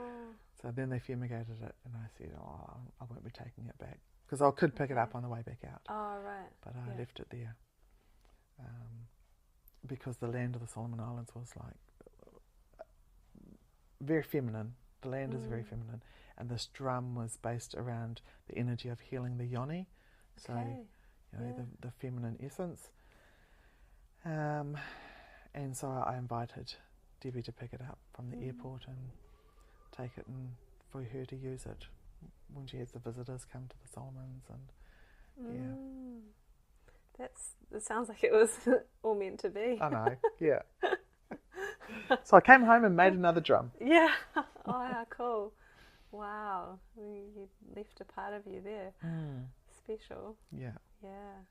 So then they fumigated it, and I said, I won't be taking it back. Because I could pick it up on the way back out. Oh, right. But I left it there. Because the land of the Solomon Islands was like very feminine. The land is very feminine. And this drum was based around the energy of healing the yoni. So, you know, the feminine essence. And so I invited Debbie to pick it up from the airport and take it, and for her to use it when she has the visitors come to the Solomons. And It sounds like it was all meant to be. I know, yeah. So I came home and made another drum. Yeah. Oh, how cool. Wow. You left a part of you there. Special. Yeah. Yeah.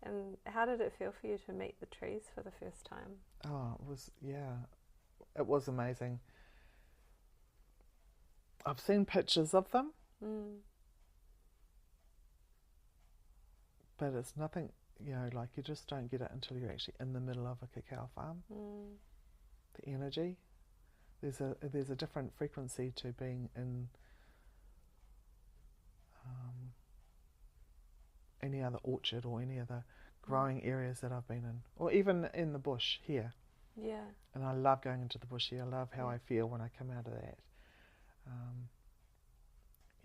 And how did it feel for you to meet the trees for the first time? Oh, it was amazing. I've seen pictures of them, but it's nothing, you know, like you just don't get it until you're actually in the middle of a cacao farm. the energy. There's a different frequency to being in any other orchard or any other growing areas that I've been in, or even in the bush here. Yeah. And I love going into the bush here. I love how I feel when I come out of that.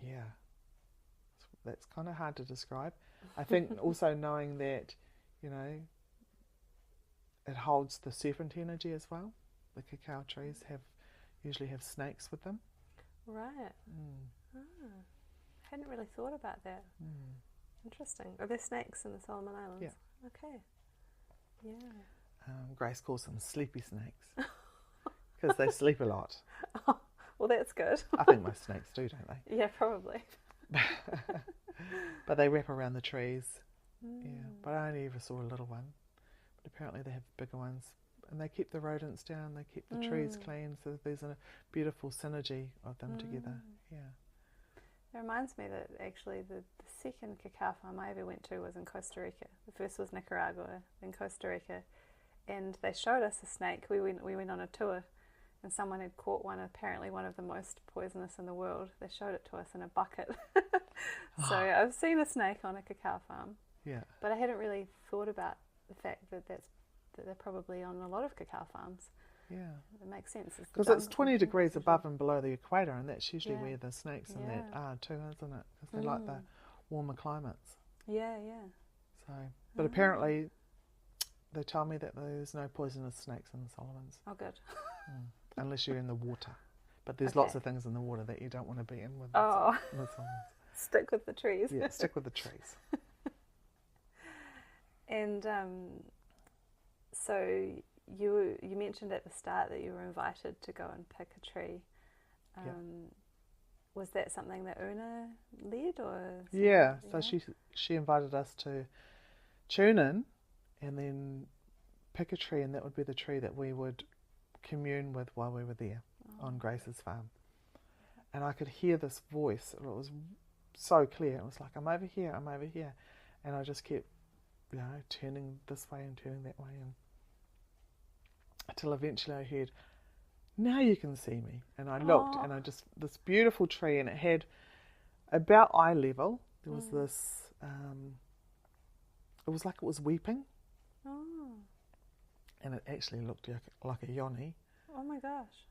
Yeah, that's kind of hard to describe. I think also knowing that, you know, it holds the serpent energy as well. The cacao trees usually have snakes with them. Right. Ah, hadn't really thought about that. Interesting. Are there snakes in the Solomon Islands? Yeah. Okay. Yeah. Grace calls them sleepy snakes because they sleep a lot. Oh, well, that's good. I think most snakes do, don't they? Yeah, probably. But they wrap around the trees. Yeah, but I only ever saw a little one. But apparently they have bigger ones. And they keep the rodents down, they keep the trees clean, so there's a beautiful synergy of them together. Yeah. It reminds me that actually the second cacao farm I ever went to was in Costa Rica. The first was Nicaragua, then Costa Rica. And they showed us a snake. We went on a tour, and someone had caught one, apparently one of the most poisonous in the world. They showed it to us in a bucket. So I've seen a snake on a cacao farm. Yeah. But I hadn't really thought about the fact that they're probably on a lot of cacao farms. Yeah. It makes sense. Because it's 20 degrees above and below the equator, and that's usually where the snakes and Yeah. that are too, isn't it? Because they like the warmer climates. Yeah, yeah. So, but apparently they tell me that there's no poisonous snakes in the Solomons. Oh, good. Unless you're in the water. But there's Okay. lots of things in the water that you don't want to be in with Oh. the Solomons. Stick with the trees. Yeah, stick with the trees. And so you mentioned at the start that you were invited to go and pick a tree. Was that something that Una led, or? Yeah, so she invited us to tune in and then pick a tree, and that would be the tree that we would commune with while we were there on Grace's farm. And I could hear this voice. It was so clear. It was like, I'm over here, I'm over here. And I just kept, you know, turning this way and turning that way, and until eventually I heard, now you can see me. And I looked, and I just, this beautiful tree, and it had about eye level. There was this, it was like it was weeping. Oh. And it actually looked like a yoni. Oh my gosh.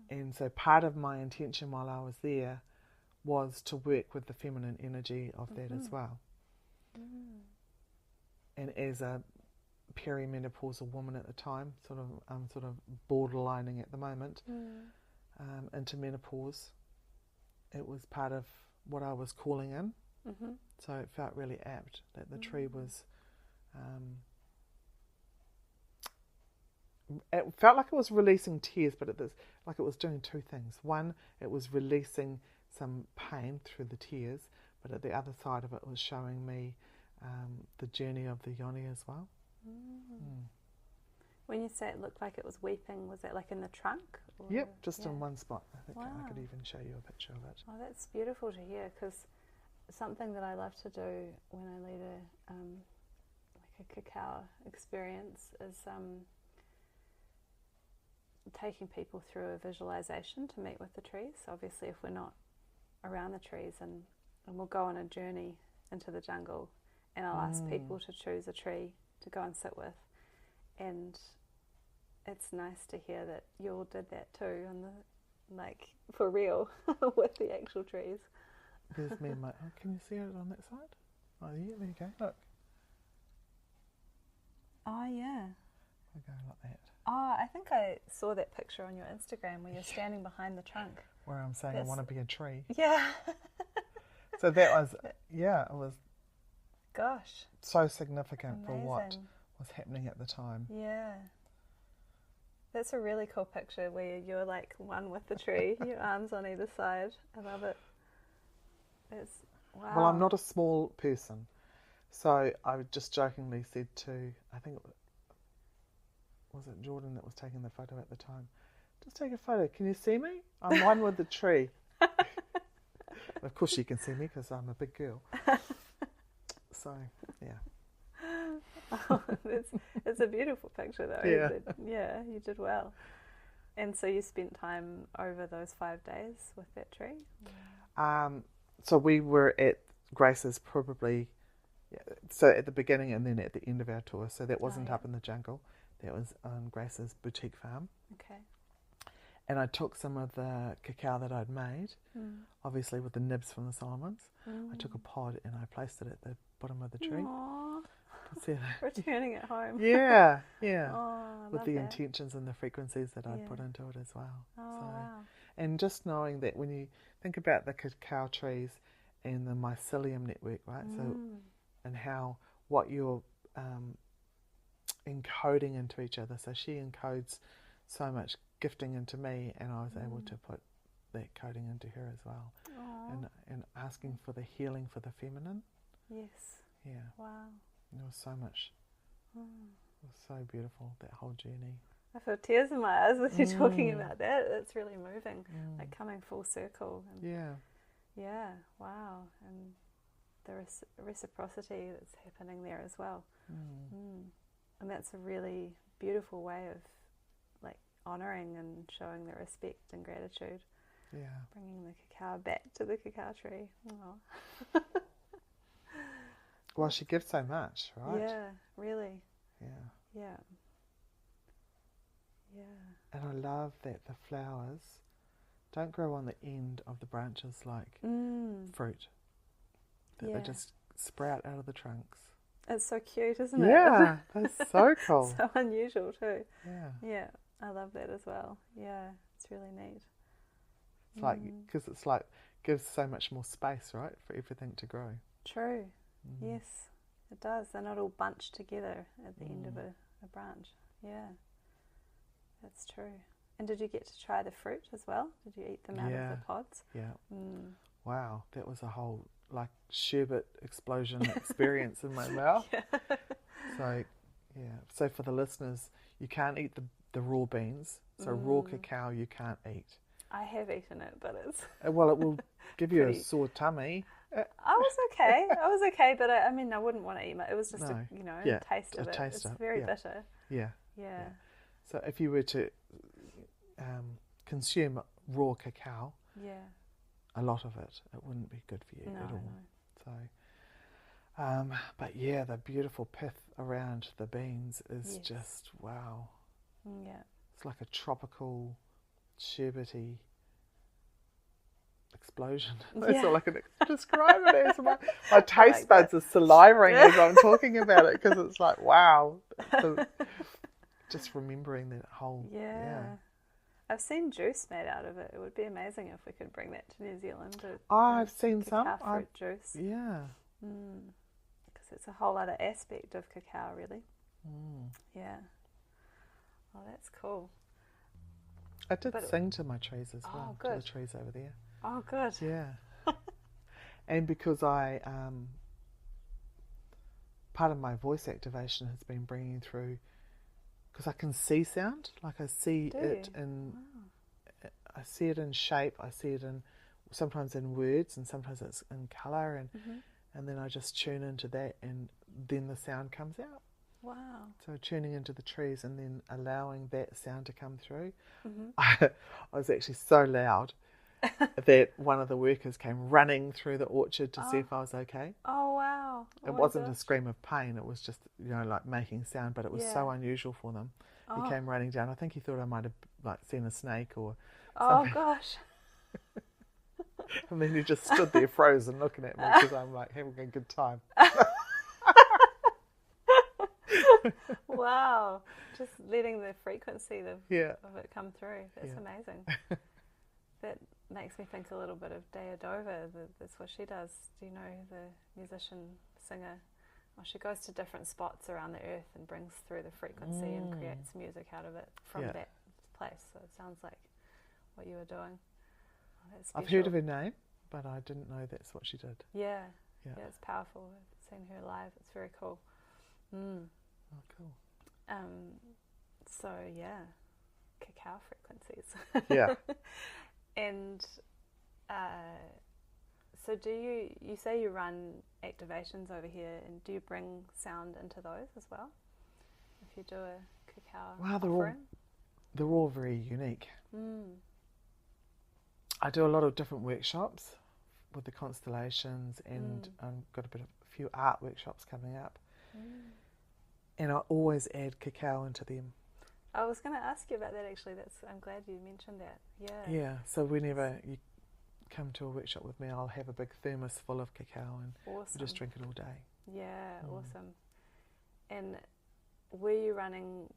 And so part of my intention while I was there was to work with the feminine energy of that as well. And as a perimenopausal woman at the time, sort of borderlining at the moment, into menopause, it was part of what I was calling in. So it felt really apt that the tree was, it felt like it was releasing tears, but it was like it was doing two things. One, it was releasing some pain through the tears, but at the other side of it was showing me the journey of the yoni as well. When you say it looked like it was weeping, was that like in the trunk? Or? Yep, just in one spot. I think Wow. I could even show you a picture of it. Oh, that's beautiful to hear, because something that I love to do when I lead like a cacao experience is taking people through a visualization to meet with the trees. So obviously, if we're not around the trees, and we'll go on a journey into the jungle, and I'll ask people to choose a tree to go and sit with, and it's nice to hear that you all did that too, and like for real with the actual trees. There's me and my. Oh, can you see it on that side? Oh yeah, there you go. Look. Oh yeah. I go like that. Oh, I think I saw that picture on your Instagram where you're standing behind the trunk. Where I'm saying I want to be a tree. Yeah. So that was, yeah, it was. Gosh. So significant Amazing. for what was happening at the time. Yeah. That's a really cool picture where you're like one with the tree, your arms on either side. I love it. It's wow. Well, I'm not a small person, so I just jokingly said to, I think was it Jordan that was taking the photo at the time, just take a photo. Can you see me? I'm one with the tree. Of course she can see me because I'm a big girl. So, yeah. Oh, it's a beautiful picture though. Yeah. You did well. And so you spent time over those 5 days with that tree? So we were at Grace's probably, so at the beginning and then at the end of our tour. So that wasn't up in the jungle. That was on Grace's boutique farm. Okay. And I took some of the cacao that I'd made, obviously with the nibs from the Solomons. I took a pod and I placed it at the bottom of the tree. Aww. See Returning it home. Yeah. Oh, with the that. intentions and the frequencies that I'd put into it as well. Oh, wow. And just knowing that when you think about the cacao trees and the mycelium network, right? So, and what you're encoding into each other. So she encodes so much gifting into me, and I was able to put that coding into her as well. And asking for the healing for the feminine. Yes. Yeah. Wow. There was so much. It was so beautiful, that whole journey. I feel tears in my eyes with you talking about that. It's really moving, like coming full circle. And yeah, wow. And the reciprocity that's happening there as well. And that's a really beautiful way of like honouring and showing the respect and gratitude. Yeah. Bringing the cacao back to the cacao tree. Oh. Well, she gives so much, right? Yeah, really. Yeah. Yeah. And I love that the flowers don't grow on the end of the branches like fruit. That they just sprout out of the trunks. It's so cute, isn't it? Yeah, that's so cool. So unusual too. Yeah, I love that as well. Yeah, it's really neat. It's like, because it's like, gives so much more space, right, for everything to grow. True. Yes, it does. They're not all bunched together at the end of a branch. Yeah, that's true. And did you get to try the fruit as well? Did you eat them out of the pods? Yeah. Wow, that was a whole like sherbet explosion experience in my mouth. So, so for the listeners, you can't eat the raw beans. So raw cacao you can't eat. I have eaten it, but it's... Well, it will give you a sore tummy. I was okay, but I mean, I wouldn't want to eat it. It was just a taste of it. It's very bitter. Yeah. So if you were to consume raw cacao, a lot of it wouldn't be good for you at all. So, but yeah, the beautiful pith around the beans is just wow. Yeah, it's like a tropical, sherbety explosion. That's all I can describe it as. My taste buds are salivating as I'm talking about it because it's like wow. Just remembering that whole I've seen juice made out of it. It would be amazing if we could bring that to New Zealand. I've seen some fruit juice. Yeah. Because it's a whole other aspect of cacao, really. Yeah. Oh, that's cool. I did sing to my trees as well. Good. To the trees over there. Oh, good. Yeah. And because I, part of my voice activation has been bringing through, because I can see sound, like I see it in, I see it in shape, I see it in, sometimes in words and sometimes it's in colour and then I just tune into that and then the sound comes out. Wow. So tuning into the trees and then allowing that sound to come through. I was actually so loud that one of the workers came running through the orchard to see if I was okay. Oh, wow. It wasn't a scream of pain. It was just, like making sound, but it was so unusual for them. He came running down. I think he thought I might have like seen a snake or something. Oh, gosh. And then he just stood there frozen looking at me because I'm like having a good time. Wow. Just letting the frequency of it come through. That's amazing. That makes me think a little bit of Deodova. That's what she does. Do you know the musician, singer? Well, she goes to different spots around the earth and brings through the frequency and creates music out of it from that place. So it sounds like what you were doing. Oh, that's special. I've heard of her name, but I didn't know that's what she did. Yeah, it's powerful. I've seen her live. It's very cool. Oh, cool. So yeah, cacao frequencies. Yeah. And so do you say you run activations over here, and do you bring sound into those as well? If you do a cacao offering? they're all very unique. I do a lot of different workshops with the constellations, and I've got a few art workshops coming up. And I always add cacao into them. I was going to ask you about that actually. I'm glad you mentioned that. Yeah. Yeah, so whenever you come to a workshop with me, I'll have a big thermos full of cacao and we just drink it all day. Yeah, awesome. And were you running,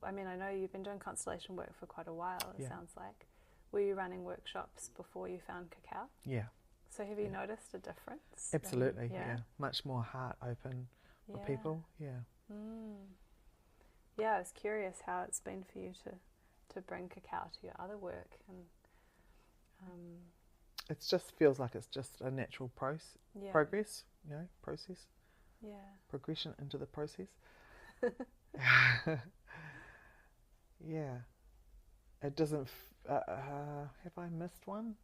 I mean, I know you've been doing constellation work for quite a while, it sounds like. Were you running workshops before you found cacao? Yeah. So have you noticed a difference? Absolutely, yeah. Much more heart open for people, Yeah, I was curious how it's been for you to bring cacao to your other work. And it just feels like it's just a natural progress, process. Yeah. Progression into the process. Yeah. It doesn't, have I missed one?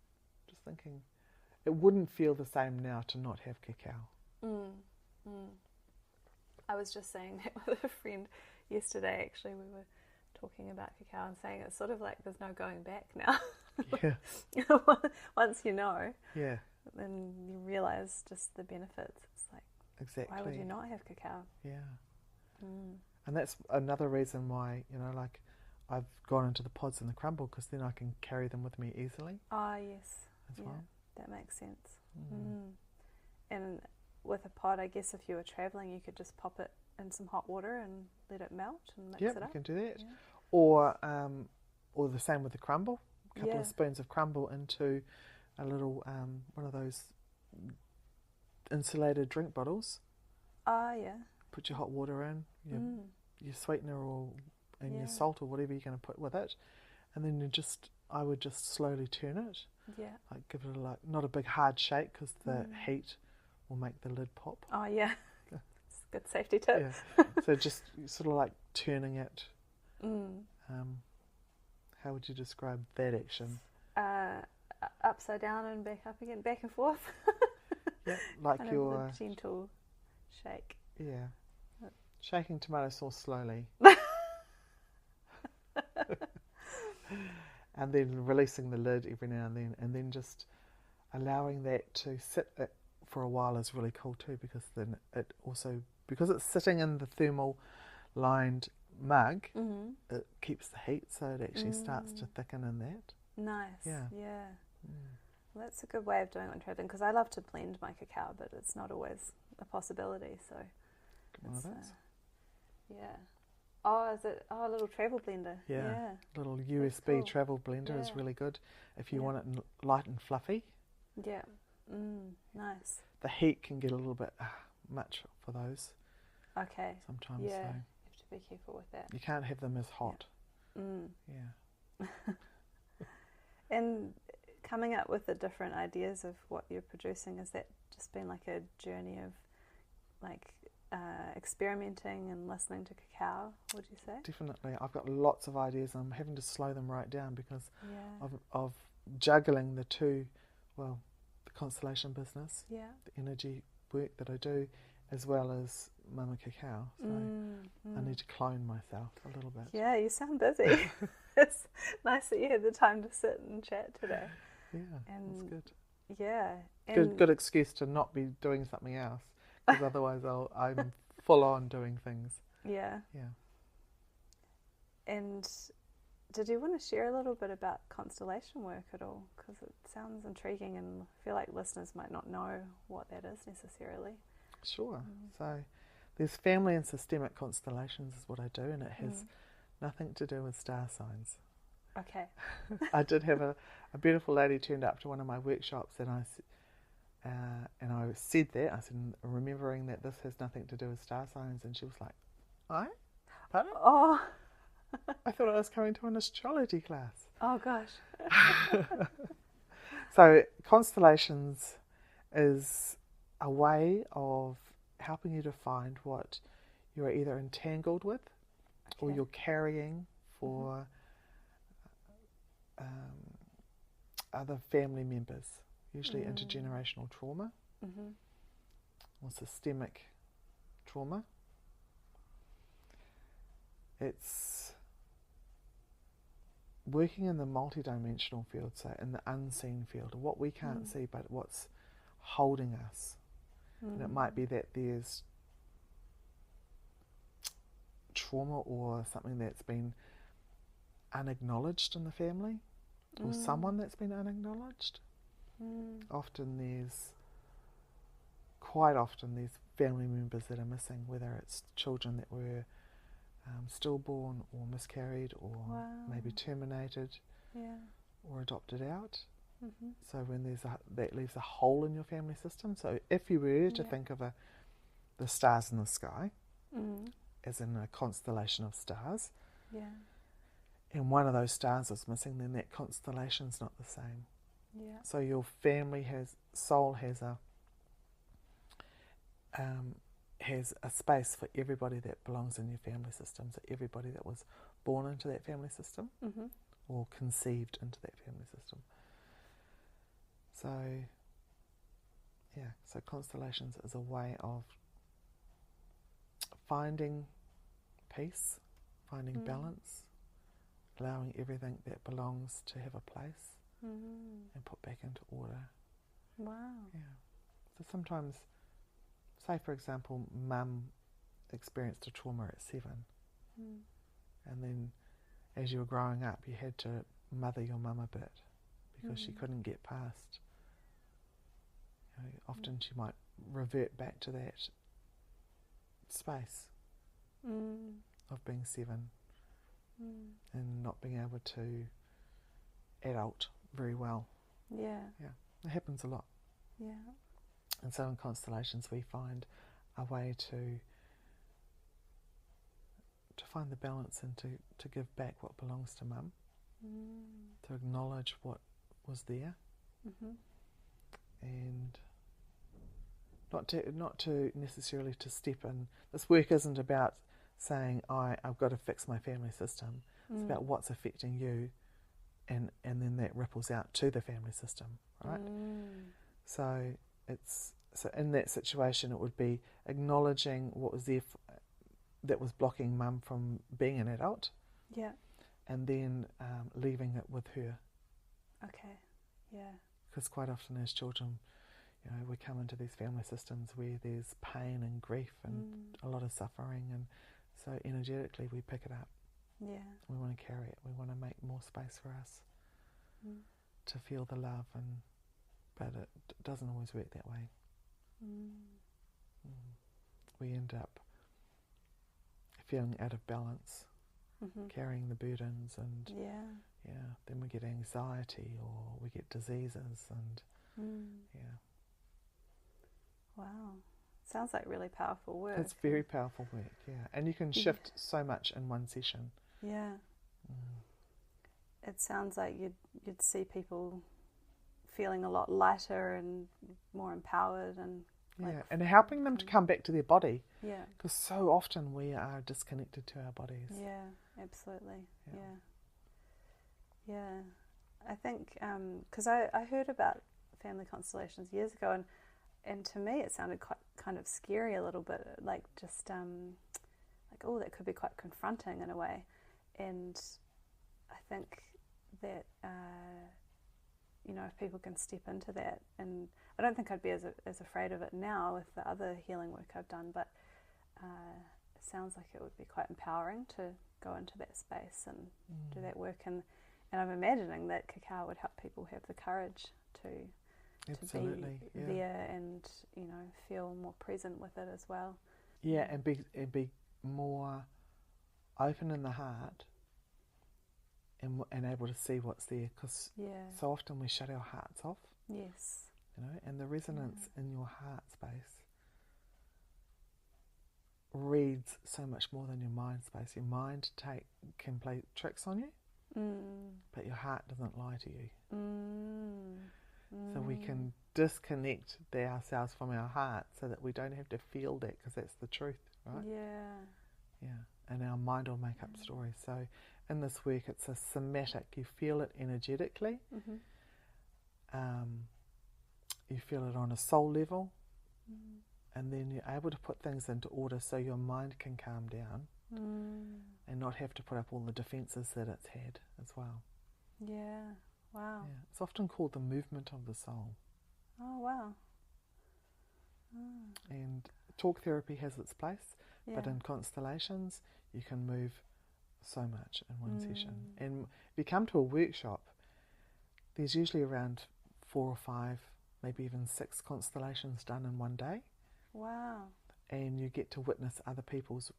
Just thinking. It wouldn't feel the same now to not have cacao. I was just saying that with a friend yesterday, actually. We were talking about cacao and saying it's sort of like there's no going back now. Yeah. Once you know, then you realise just the benefits. It's like, exactly. Why would you not have cacao? Yeah. And that's another reason why, like, I've gone into the pods and the crumble, because then I can carry them with me easily. Ah, yes. As well. That makes sense. And with a pod, I guess if you were travelling, you could just pop it in some hot water and let it melt and mix it up. Yeah, you can do that. Or the same with the crumble. A couple of spoons of crumble into a little one of those insulated drink bottles. Ah, yeah. Put your hot water in, your sweetener and your salt or whatever you're going to put with it, and then I would just slowly turn it. Yeah. Like give it not a big hard shake, because the heat will make the lid pop. Oh yeah. It's a good safety tip. Yeah. So just sort of like turning it. How would you describe that action? Upside down and back up again, back and forth. Yeah, like kind your of a gentle shake. Yeah. Shaking tomato sauce slowly. And then releasing the lid every now and then just allowing that to sit for a while is really cool too, because then it also, because it's sitting in the thermal lined mug, it keeps the heat, so it actually starts to thicken in that. Nice. Yeah. Well, that's a good way of doing it when travelling, because I love to blend my cacao, but it's not always a possibility, so one of those. Oh, is it? Oh, a little travel blender. Yeah. Little USB travel blender is really good if you want it light and fluffy. Yeah. Nice. The heat can get a little bit much for those. Okay. Sometimes. Yeah. So You have to be careful with that. you can't have them as hot. Yeah. And coming up with the different ideas of what you're producing, has that just been like a journey of like experimenting and listening to cacao, would you say? Definitely. I've got lots of ideas. I'm having to slow them right down because of juggling the two, the constellation business, the energy work that I do, as well as Mumā Cacao. So I need to clone myself a little bit. Yeah, you sound busy. It's nice that you had the time to sit and chat today. Yeah, that's good. Yeah. Good excuse to not be doing something else, because otherwise I'm full on doing things. Yeah. Yeah. And did you want to share a little bit about constellation work at all? Because it sounds intriguing and I feel like listeners might not know what that is necessarily. Sure. So there's family and systemic constellations is what I do, and it has nothing to do with star signs. Okay. I did have a beautiful lady turned up to one of my workshops, and I said that. I said, remembering that this has nothing to do with star signs, and she was like, "I? Pardon? Oh. I thought I was coming to an astrology class." Oh gosh. So constellations is a way of helping you to find what you are either entangled with or you're carrying for other family members, usually intergenerational trauma or systemic trauma. It's working in the multidimensional field, so in the unseen field, what we can't see, but what's holding us. And it might be that there's trauma or something that's been unacknowledged in the family, or someone that's been unacknowledged. Quite often there's family members that are missing, whether it's children that were stillborn or miscarried or maybe terminated or adopted out. So when that leaves a hole in your family system. So if you were to think of the stars in the sky as in a constellation of stars, and one of those stars is missing, then that constellation's not the same. So your family soul has a space for everybody that belongs in your family system, so everybody that was born into that family system or conceived into that family system. So constellations is a way of finding peace, finding balance, allowing everything that belongs to have a place and put back into order. So sometimes, say for example, mum experienced a trauma at 7, and then as you were growing up you had to mother your mum a bit because she couldn't get past. Often she might revert back to that space of being 7 and not being able to adult very well. It happens a lot. And so in constellations we find a way to find the balance and to give back what belongs to mum, to acknowledge what was there, and not to necessarily to step in. This work isn't about saying I've got to fix my family system. It's about what's affecting you, and then that ripples out to the family system, right? So in that situation it would be acknowledging what was there that was blocking mum from being an adult, and then leaving it with her. Because quite often as children, we come into these family systems where there's pain and grief and a lot of suffering, and so energetically we pick it up. We want to carry it. We want to make more space for us to feel the love, but it doesn't always work that way. We end up feeling out of balance, carrying the burdens, and then we get anxiety or we get diseases, and Wow, sounds like really powerful work. It's very powerful work, and you can shift so much in one session. It sounds like you'd see people feeling a lot lighter and more empowered, and and helping them to come back to their body. Because so often we are disconnected to our bodies. Absolutely. I think because I heard about family constellations years ago, and to me it sounded quite kind of scary a little bit, like just like, oh, that could be quite confronting in a way. And I think that if people can step into that, and I don't think I'd be as afraid of it now with the other healing work I've done, but it sounds like it would be quite empowering to go into that space and do that work, and I'm imagining that cacao would help people have the courage to be there and feel more present with it as well. And be more open in the heart and able to see what's there, because so often we shut our hearts off. And the resonance in your heart space reads so much more than your mind space. Your mind can play tricks on you, but your heart doesn't lie to you. So we can disconnect ourselves from our heart so that we don't have to feel that, because that's the truth, right? And our mind will make up stories. So in this work it's a somatic, you feel it energetically, you feel it on a soul level, and then you're able to put things into order so your mind can calm down and not have to put up all the defences that it's had as well. Yeah. Wow. Yeah. It's often called the movement of the soul. Oh, wow. And talk therapy has its place, but Yeah. in constellations, you can move so much in one session. And if you come to a workshop, there's usually around 4 or 5, maybe even 6 constellations done in one day. Wow. And you get to witness other people's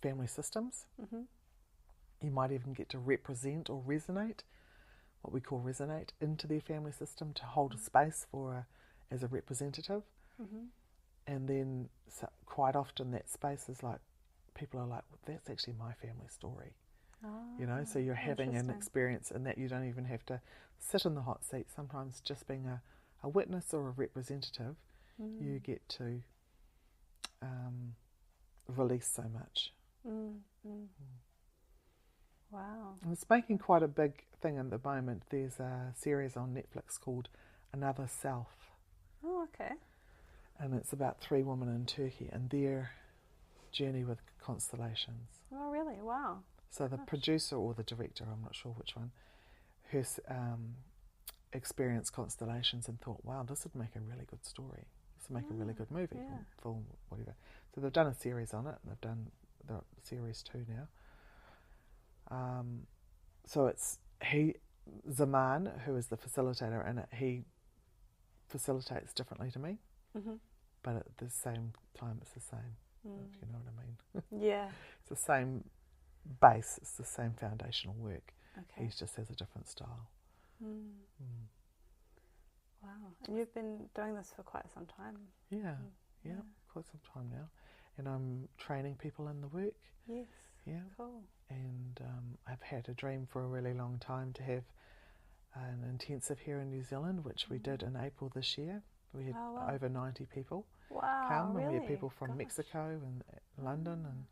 family systems. Mm-hmm. You might even get to represent or resonate, what we call resonate, into their family system to hold a space for as a representative. Mm-hmm. And then quite often that space is like, people are like, well, that's actually my family story. Oh, So you're having an experience in that you don't even have to sit in the hot seat. Sometimes just being a witness or a representative, you get to release so much. Wow. And it's making quite a big thing at the moment. There's a series on Netflix called Another Self. Oh, okay. And it's about 3 women in Turkey and their journey with constellations. Oh, really? Wow. So the producer or the director, I'm not sure which one, who experienced constellations and thought, wow, this would make a really good story. This would make a really good movie, film, whatever. So they've done a series on it. They've done the series 2 now. So it's Zaman, who is the facilitator in it, he facilitates differently to me, but at the same time it's the same, if you know what I mean. Yeah. It's the same base, it's the same foundational work. Okay. He just has a different style. Wow. And you've been doing this for quite some time. Yeah, quite some time now. And I'm training people in the work. Yes. Yeah. Cool. And I've had a dream for a really long time to have an intensive here in New Zealand, which we did in April this year. We had over 90 people come, really? and we had people from Mexico and London and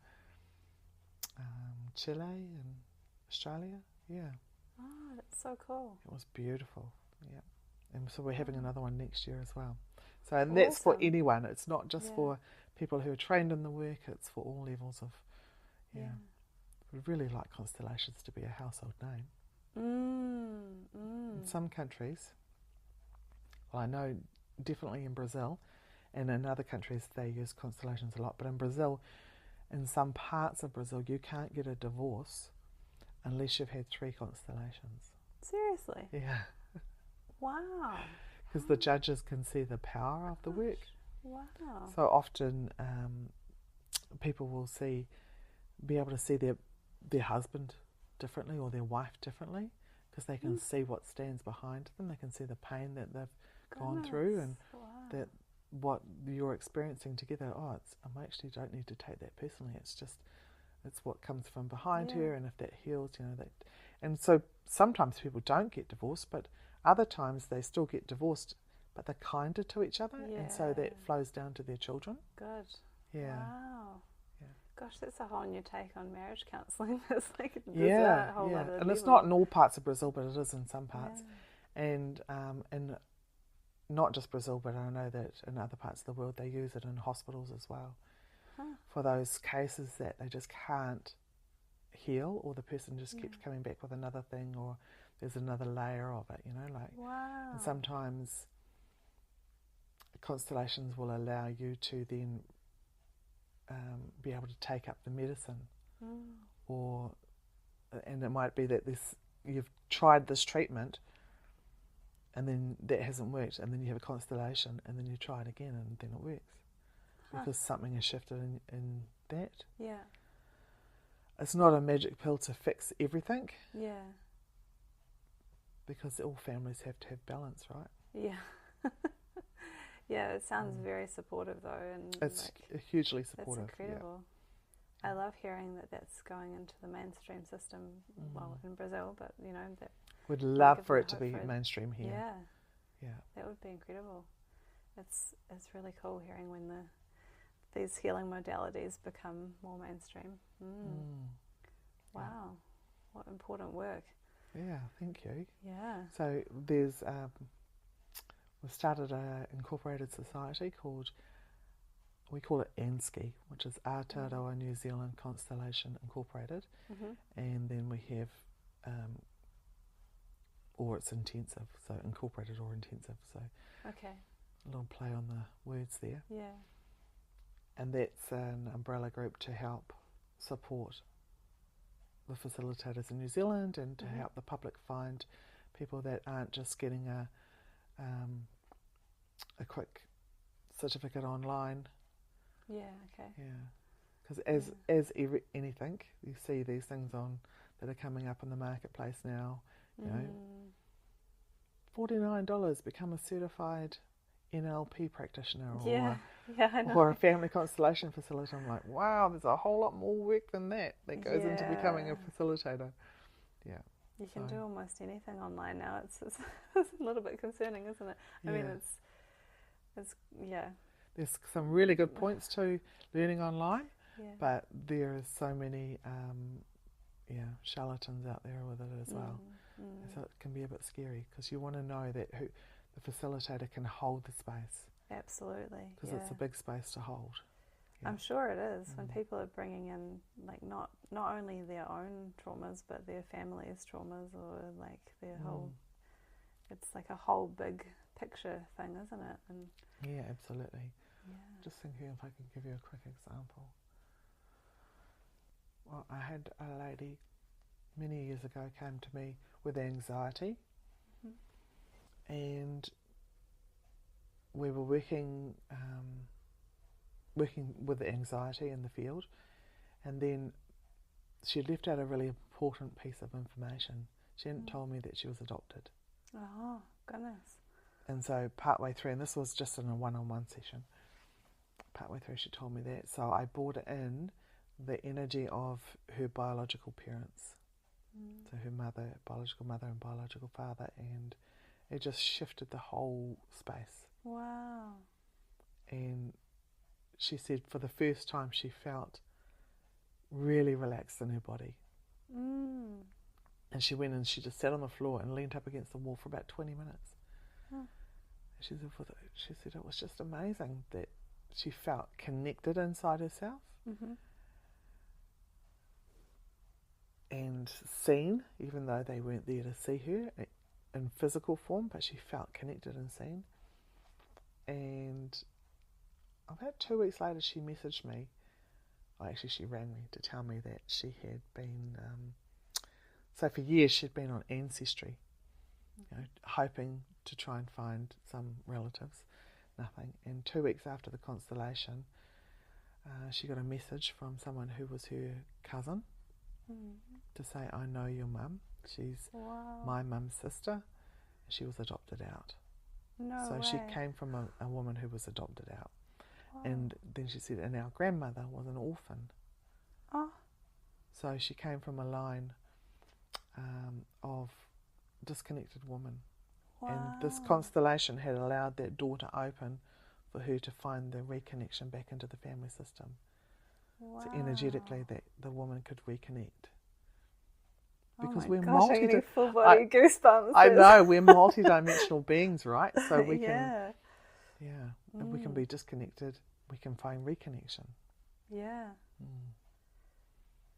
Chile and Australia. Yeah. Oh, that's so cool. It was beautiful. Yeah. And so we're having another one next year as well. So and that's Awesome. for anyone. It's not just for people who are trained in the work. It's for all levels of. Yeah. We'd really like constellations to be a household name. In some countries, well, I know definitely in Brazil, and in other countries they use constellations a lot. But in Brazil, in some parts of Brazil, you can't get a divorce unless you've had 3 constellations. Seriously? Yeah. Wow. Because the judges can see the power of the work. Wow. So often people will be able to see their husband differently or their wife differently because they can see what stands behind them. They can see the pain that they've gone through and that what you're experiencing together. I actually don't need to take that personally. It's what comes from behind her, and if that heals, that. And so sometimes people don't get divorced, but other times they still get divorced, but they're kinder to each other, and so that flows down to their children. Good. Yeah. Wow. Yeah. Gosh, that's a whole new take on marriage counselling. It's like Yeah. And it's not in all parts of Brazil, but it is in some parts. And not just Brazil, but I know that in other parts of the world they use it in hospitals as well. For those cases that they just can't heal, or the person just keeps coming back with another thing, or there's another layer of it, Wow. And sometimes constellations will allow you to then be able to take up the medicine, and it might be that you've tried this treatment and then that hasn't worked, and then you have a constellation and then you try it again and then it works because something has shifted in that. Yeah. It's not a magic pill to fix everything. Yeah. Because all families have to have balance, right? Yeah. Yeah, it sounds very supportive though, and it's hugely supportive. That's incredible. Yeah. I love hearing that that's going into the mainstream system. Well, in Brazil, but that we'd love for it to be mainstream here. Yeah, yeah, that would be incredible. It's really cool hearing when these healing modalities become more mainstream. Wow, what important work. Yeah, thank you. Yeah. So there's we've started an incorporated society we call it ANSCI, which is Aotearoa New Zealand Constellation Incorporated, and then we have or it's intensive, so incorporated or intensive. So Okay. a little play on the words there. Yeah. And that's an umbrella group to help support the facilitators in New Zealand and to help the public find people that aren't just getting a quick certificate online. Yeah, okay. Yeah, because anything, you see these things that are coming up in the marketplace now. You know, $49, become a certified NLP practitioner, I know. or a family constellation facilitator. I'm like, wow, there's a whole lot more work than that goes into becoming a facilitator. Yeah. You can do almost anything online now. It's a little bit concerning, isn't it? I mean, it's There's some really good points to learning online, but there are so many charlatans out there with it as well. So it can be a bit scary because you want to know that the facilitator can hold the space. Absolutely. Because it's a big space to hold. Yeah. I'm sure it is. When people are bringing in, like, not only their own traumas, but their family's traumas, or like their whole, it's like a whole big picture thing, isn't it? And yeah, absolutely. Yeah. Just thinking if I can give you a quick example. Well, I had a lady many years ago came to me with anxiety, and we were working with the anxiety in the field, and then she left out a really important piece of information. She hadn't told me that she was adopted. Oh, goodness. And so partway through, and this was just in a one-on-one session, partway through she told me that. So I brought in the energy of her biological parents, so her mother, biological mother and biological father, and it just shifted the whole space. Wow. And she said for the first time she felt really relaxed in her body. And she went and she just sat on the floor and leaned up against the wall for about 20 minutes. She said it was just amazing that she felt connected inside herself and seen, even though they weren't there to see her in physical form, but she felt connected and seen. And about 2 weeks later she messaged me, actually she rang me to tell me that she had been, so for years she'd been on Ancestry, hoping to try and find some relatives, nothing. And 2 weeks after the constellation, she got a message from someone who was her cousin to say, I know your mum, she's my mum's sister, she was adopted out. So she came from a woman who was adopted out. And then she said, and our grandmother was an orphan. So she came from a line of disconnected women. And this constellation had allowed that door to open for her to find the reconnection back into the family system. So energetically that the woman could reconnect. Because we're full body goosebumps. I know, we're multi-dimensional beings, right? So we can if we can be disconnected, we can find reconnection. Yeah.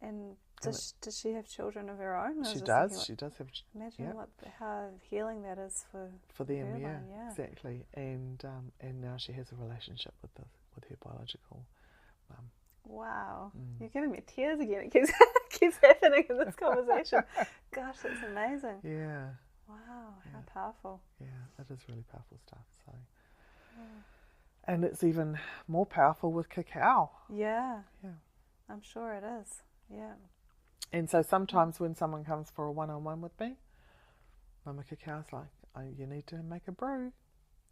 And does she have children of her own? She does. She does have. Imagine how healing that is for them. her Yeah, exactly. And now she has a relationship with her biological mum. Wow, you're giving me tears again. It keeps happening in this conversation. Gosh, it's amazing. Yeah. Wow, how powerful. Yeah, it is really powerful stuff. So. And it's even more powerful with cacao. Yeah. I'm sure it is. Yeah. And so sometimes when someone comes for a one-on-one with me, Mumā Cacao's like, you need to make a brew.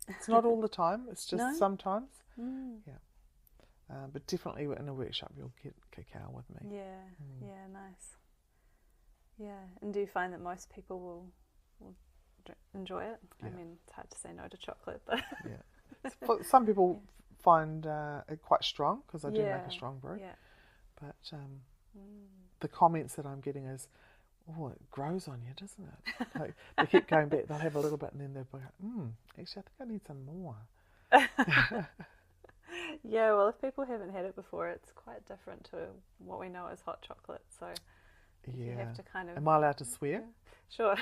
It's not all the time. It's just sometimes. Yeah. But definitely in a workshop you'll get cacao with me. Yeah, nice. Yeah, and do you find that most people will enjoy it? I mean, it's hard to say no to chocolate, but... Some people find it quite strong, because I do make a strong brew. Yeah. But the comments that I'm getting is, it grows on you, doesn't it? Like, they keep going back, they'll have a little bit and then they'll be like, actually I think I need some more. Yeah, well, if people haven't had it before, it's quite different to what we know as hot chocolate. So, Yeah. You have to kind of... Am I allowed to swear? Sure.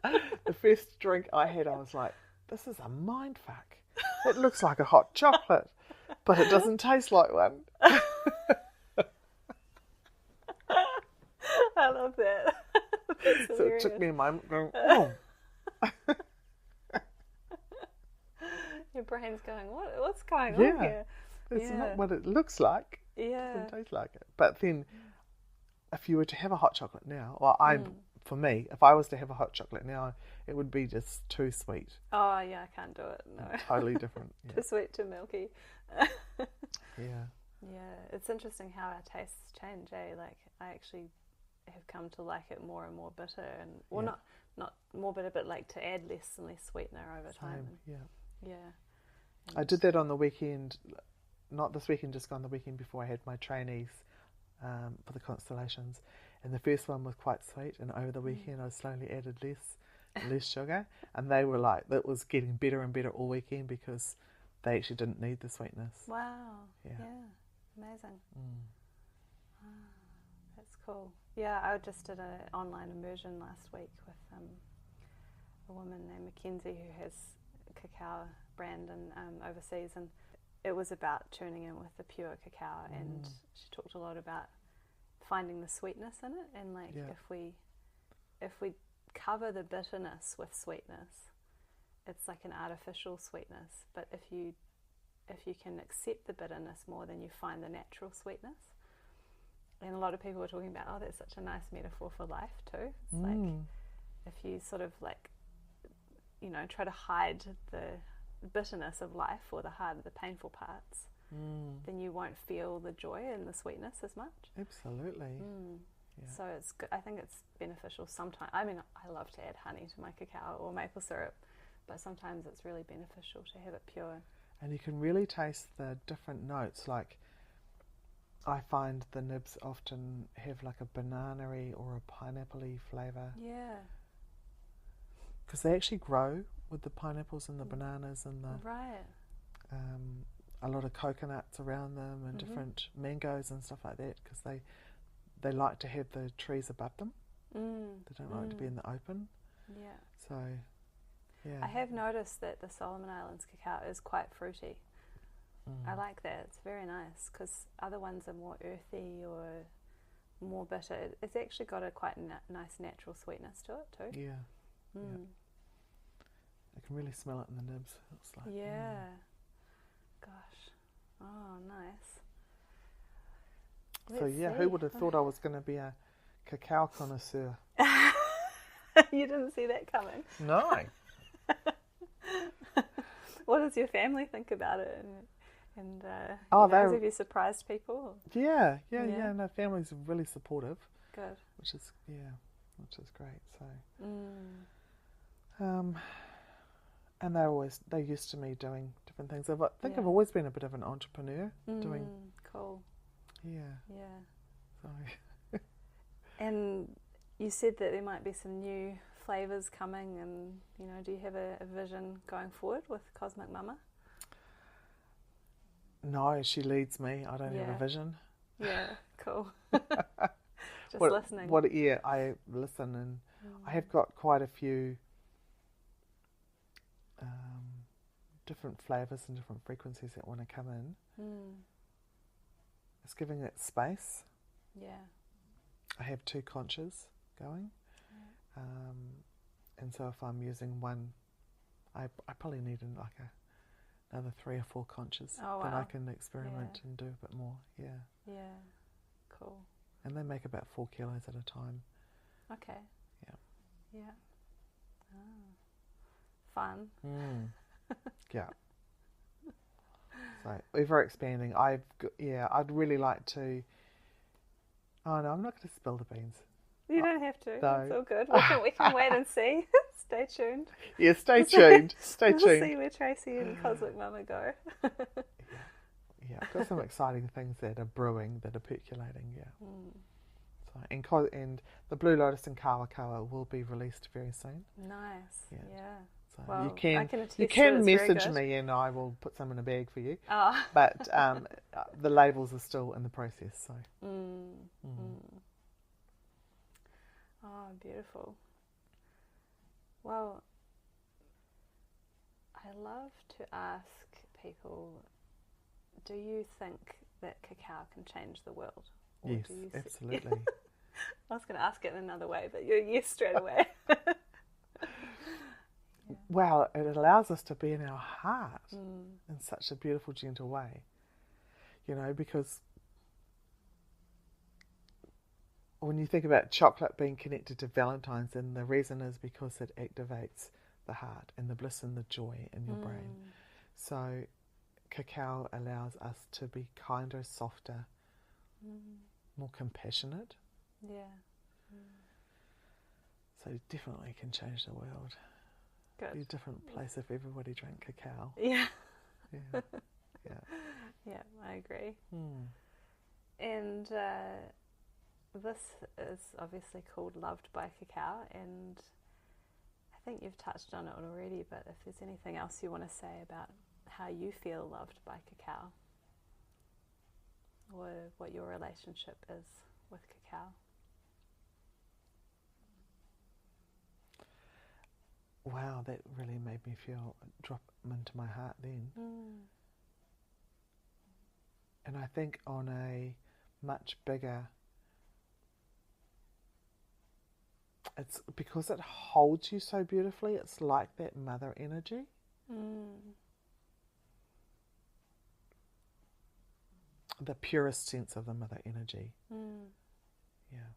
The first drink I had, I was like, this is a mind fuck. It looks like a hot chocolate, but it doesn't taste like one. I love that. So it took me a moment going, oh. Your brain's going, what's going on here? It's not what it looks like. Yeah. It doesn't taste like it. But then, if you were to have a hot chocolate now, for me, if I was to have a hot chocolate now, it would be just too sweet. Oh, yeah, I can't do it. No. Totally different. Yeah. Too sweet, too milky. Yeah. Yeah, it's interesting how our tastes change, eh? Like, I actually have come to like it more and more bitter, and not more bitter, but like to add less and less sweetener over time. Yeah. Yeah. And I did that on the weekend, not this weekend, just gone the weekend before I had my trainees for the constellations, and the first one was quite sweet, and over the weekend I slowly added less sugar, and they were like, that was getting better and better all weekend because they actually didn't need the sweetness. Wow. Yeah. Amazing. That's cool. Yeah, I just did an online immersion last week with a woman named Mackenzie who has a cacao brand overseas, and it was about tuning in with the pure cacao, and she talked a lot about finding the sweetness in it, and like if we cover the bitterness with sweetness, it's like an artificial sweetness, but if you can accept the bitterness more, then you find the natural sweetness. And a lot of people were talking about, that's such a nice metaphor for life too. It's like if you sort of like, try to hide the bitterness of life or the painful parts, then you won't feel the joy and the sweetness as much. Absolutely. Yeah. So it's good. I think it's beneficial sometimes. I mean, I love to add honey to my cacao or maple syrup, but sometimes it's really beneficial to have it pure. And you can really taste the different notes. Like, I find the nibs often have like a banana-y or a pineapple-y flavour. Yeah. Because they actually grow with the pineapples and the bananas and the a lot of coconuts around them and different mangoes and stuff like that, because they like to have the trees above them. They don't like to be in the open. Yeah. So, yeah. I have noticed that the Solomon Islands cacao is quite fruity. I like that. It's very nice, because other ones are more earthy or more bitter. It's actually got a quite nice natural sweetness to it too. Yeah. Yeah. I can really smell it in the nibs. It's like, Gosh. Oh, nice. So who would have thought I was going to be a cacao connoisseur? You didn't see that coming. No. What does your family think about it? And have you surprised people? Yeah. No, family's really supportive. Good. Which is great. So. And they're used to me doing different things. I think I've always been a bit of an entrepreneur. Doing. Cool. Yeah. So. And you said that there might be some new flavours coming, and do you have a vision going forward with Cosmic Muma? No, she leads me. I don't have a vision. Yeah, cool. Just listening. I listen, and I have got quite a few different flavours and different frequencies that want to come in. It's giving it space. Yeah. I have 2 conches going. And so if I'm using one, I probably need another 3 or 4 conches. Oh, wow. Then I can experiment and do a bit more. Yeah. Cool. And they make about 4 kilos at a time. Okay. Yeah. Fun. Yeah. So ever expanding. I'd really like to. Oh no, I'm not going to spill the beans. You don't have to. No. It's all good. We can wait and see. Stay tuned. Yeah, stay tuned. Stay tuned. We'll see where Tracy and Cosmic Muma go. Yeah, I've got some exciting things that are brewing, that are percolating. Yeah. So and the Blue Lotus and Kawa will be released very soon. Nice. Yeah. So well, you can message me and I will put some in a bag for you. Oh. But the labels are still in the process. So. Oh, beautiful. Well, I love to ask people, do you think that cacao can change the world? Or Yes, do you absolutely. I was going to ask it in another way, but you're yes straight away. Well, it allows us to be in our heart in such a beautiful, gentle way. You know, because when you think about chocolate being connected to Valentine's, and the reason is because it activates the heart and the bliss and the joy in your brain. So cacao allows us to be kinder, softer, more compassionate. Yeah. So definitely can change the world. Good. Be a different place if everybody drank cacao. Yeah. Yeah. Yeah. Yeah, I agree. Mm. And this is obviously called Loved by Cacao, and I think you've touched on it already, but if there's anything else you want to say about how you feel loved by cacao, or what your relationship is with cacao. Wow, that really made me feel drop into my heart then. And I think on a much bigger, it's because it holds you so beautifully, it's like that mother energy. The purest sense of the mother energy. Yeah.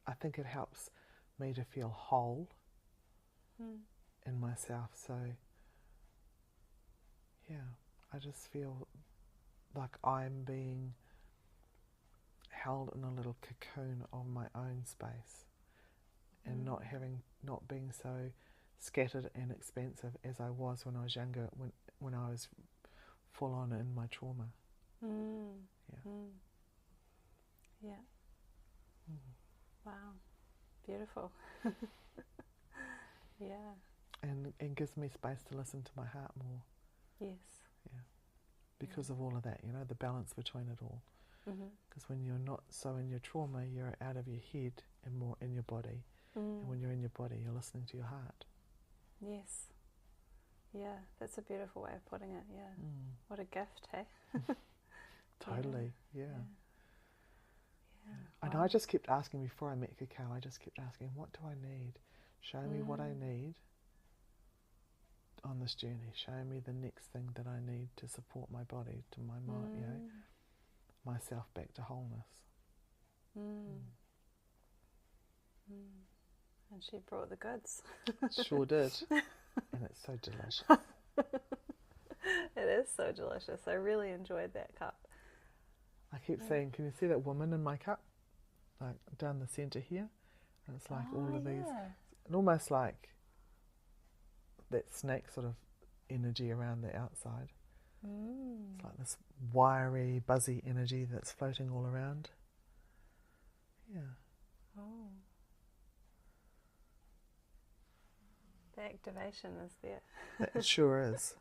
I think it helps me to feel whole in myself. So, yeah, I just feel like I'm being held in a little cocoon of my own space, and not being so scattered and expansive as I was when I was younger, when I was full on in my trauma. Yeah. Wow, beautiful. Yeah. And gives me space to listen to my heart more. Yes. Yeah. Because of all of that, you know, the balance between it all. Because when you're not so in your trauma, you're out of your head and more in your body. And when you're in your body, you're listening to your heart. Yes. Yeah, that's a beautiful way of putting it, yeah. What a gift, hey? Totally, yeah. And Wow. I just kept asking, before I met cacao, I just kept asking, what do I need? Show me what I need on this journey. Show me the next thing that I need to support my body, to my mind, you know, myself back to wholeness. And she brought the goods. Sure did. And it's so delicious. It is so delicious. I really enjoyed that cup. I keep saying, can you see that woman in my cup? Like down the centre here? And it's like all of these, and almost like that snake sort of energy around the outside. It's like this wiry, buzzy energy that's floating all around. Yeah. Oh. The activation is there. It sure is.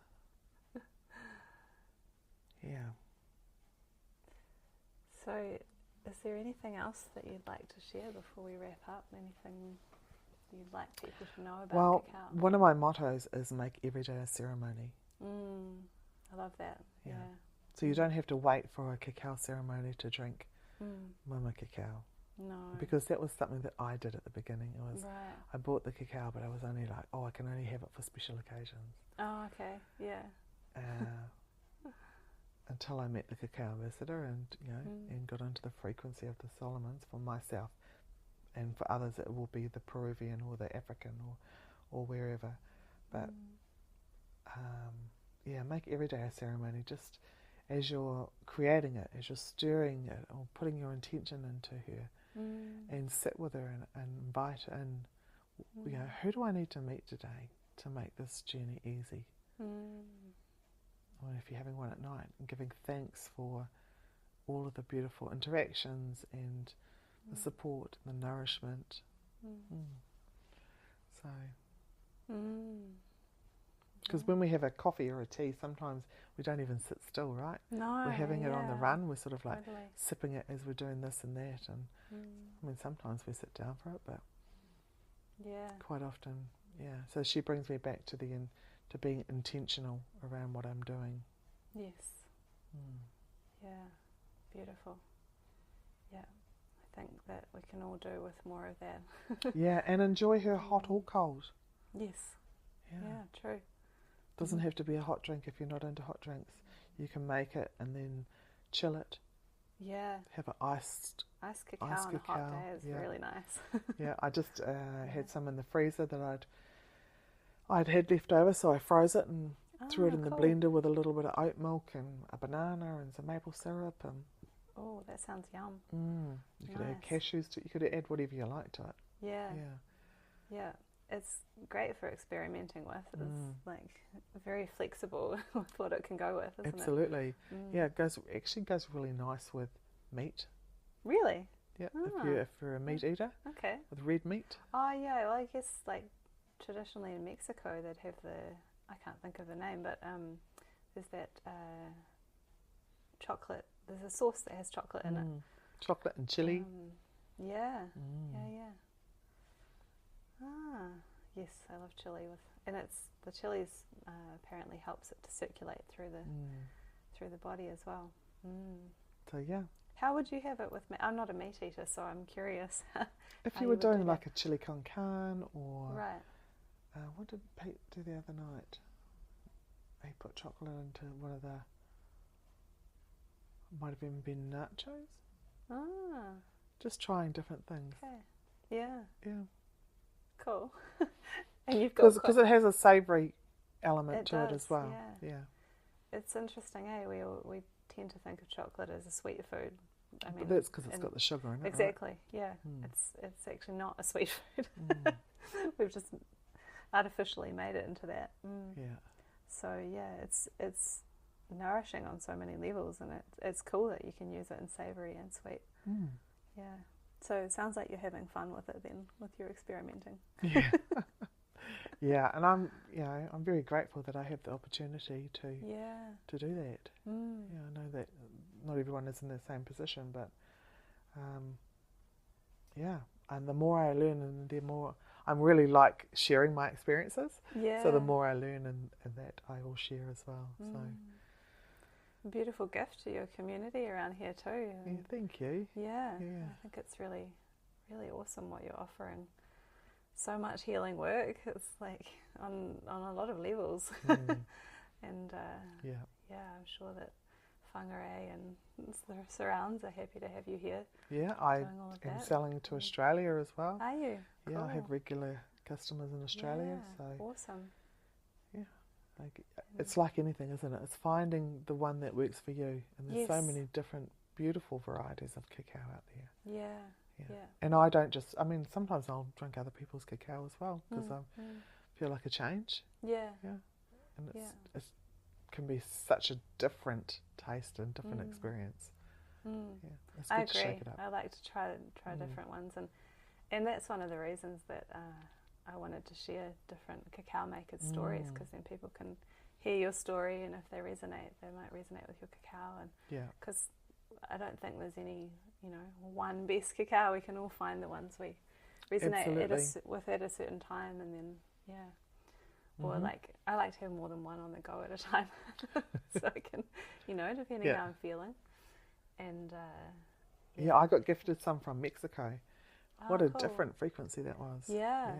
Yeah. So, is there anything else that you'd like to share before we wrap up? Anything you'd like people to know about cacao? One of my mottos is make every day a ceremony. I love that. Yeah. So you don't have to wait for a cacao ceremony to drink Mumā Cacao. No. Because that was something that I did at the beginning. It was I bought the cacao, but I was only like, I can only have it for special occasions. Oh, okay. Yeah. Until I met the cacao ambassador, and and got into the frequency of the Solomons for myself, and for others it will be the Peruvian or the African or wherever. But make every day a ceremony. Just as you're creating it, as you're stirring it, or putting your intention into her, and sit with her and invite in. Who do I need to meet today to make this journey easy? Or if you're having one at night, and giving thanks for all of the beautiful interactions and the support, the nourishment. So, Because when we have a coffee or a tea, sometimes we don't even sit still, right? No, We're having it on the run. We're sort of like totally. sipping it as we're doing this and that. And I mean, sometimes we sit down for it, but quite often, So she brings me back to to being intentional around what I'm doing. Yes. Yeah. Beautiful. Yeah. I think that we can all do with more of that. Yeah, and enjoy her hot or cold. Yes. Yeah, true. Doesn't have to be a hot drink if you're not into hot drinks. You can make it and then chill it. Yeah. Have an iced cacao on a hot day is really nice. Yeah, I just had some in the freezer that I'd had left over, so I froze it and threw it in the blender with a little bit of oat milk and a banana and some maple syrup. And oh, that sounds yum. You could add cashews to it. You could add whatever you like to it. Yeah. It's great for experimenting with. It's like very flexible with what it can go with, isn't Absolutely. It? Yeah, it goes really nice with meat. Really? Yeah, if you're a meat eater. Okay. With red meat. Oh yeah, well I guess like traditionally in Mexico they'd have I can't think of the name, but there's that chocolate. There's a sauce that has chocolate in it. Chocolate and chili. Yeah. Ah, yes, I love chili and the chili's apparently helps it to circulate through the body as well. So yeah. How would you have it with meat? I'm not a meat eater, so I'm curious. If you were doing like a chili con carne or right. What did Pete do the other night? He put chocolate into one of the might have even been nachos. Just trying different things. Okay. Yeah. Cool. And you've got because it has a savoury element to it as well. Yeah. It's interesting, eh? We tend to think of chocolate as a sweet food. I mean, but that's because it's got the sugar in it. Exactly. Right? Yeah. It's actually not a sweet food. We've just artificially made it into that. Yeah. So yeah, it's nourishing on so many levels, and it's cool that you can use it in savoury and sweet. Yeah. So it sounds like you're having fun with it then, with your experimenting. Yeah. Yeah, and I'm very grateful that I have the opportunity to do that. Yeah, I know that not everyone is in the same position, but and the more I learn, and the more I'm really like sharing my experiences. Yeah. So the more I learn, and that I will share as well. So. Beautiful gift to your community around here too. Yeah, thank you. Yeah, I think it's really, really awesome what you're offering. So much healing work. It's like on a lot of levels. And I'm sure that Whangarei and the surrounds are happy to have you here. Yeah, I am selling to Australia as well. Are you? Yeah, cool. I have regular customers in Australia. So awesome. Yeah. It's like anything, isn't it? It's finding the one that works for you. And there's so many different, beautiful varieties of cacao out there. Yeah. And I don't just, I mean, sometimes I'll drink other people's cacao as well because I feel like a change. Yeah. And it can be such a different taste and different experience. Yeah. It's good to shake it up. I like to try different ones. And that's one of the reasons that I wanted to share different cacao makers' stories, because then people can hear your story, and if they might resonate with your cacao. And because I don't think there's any, one best cacao. We can all find the ones we resonate with at a certain time, and then or I like to have more than one on the go at a time, so I can, depending how I'm feeling. And I got gifted some from Mexico. What a cool. different frequency that was. Yeah,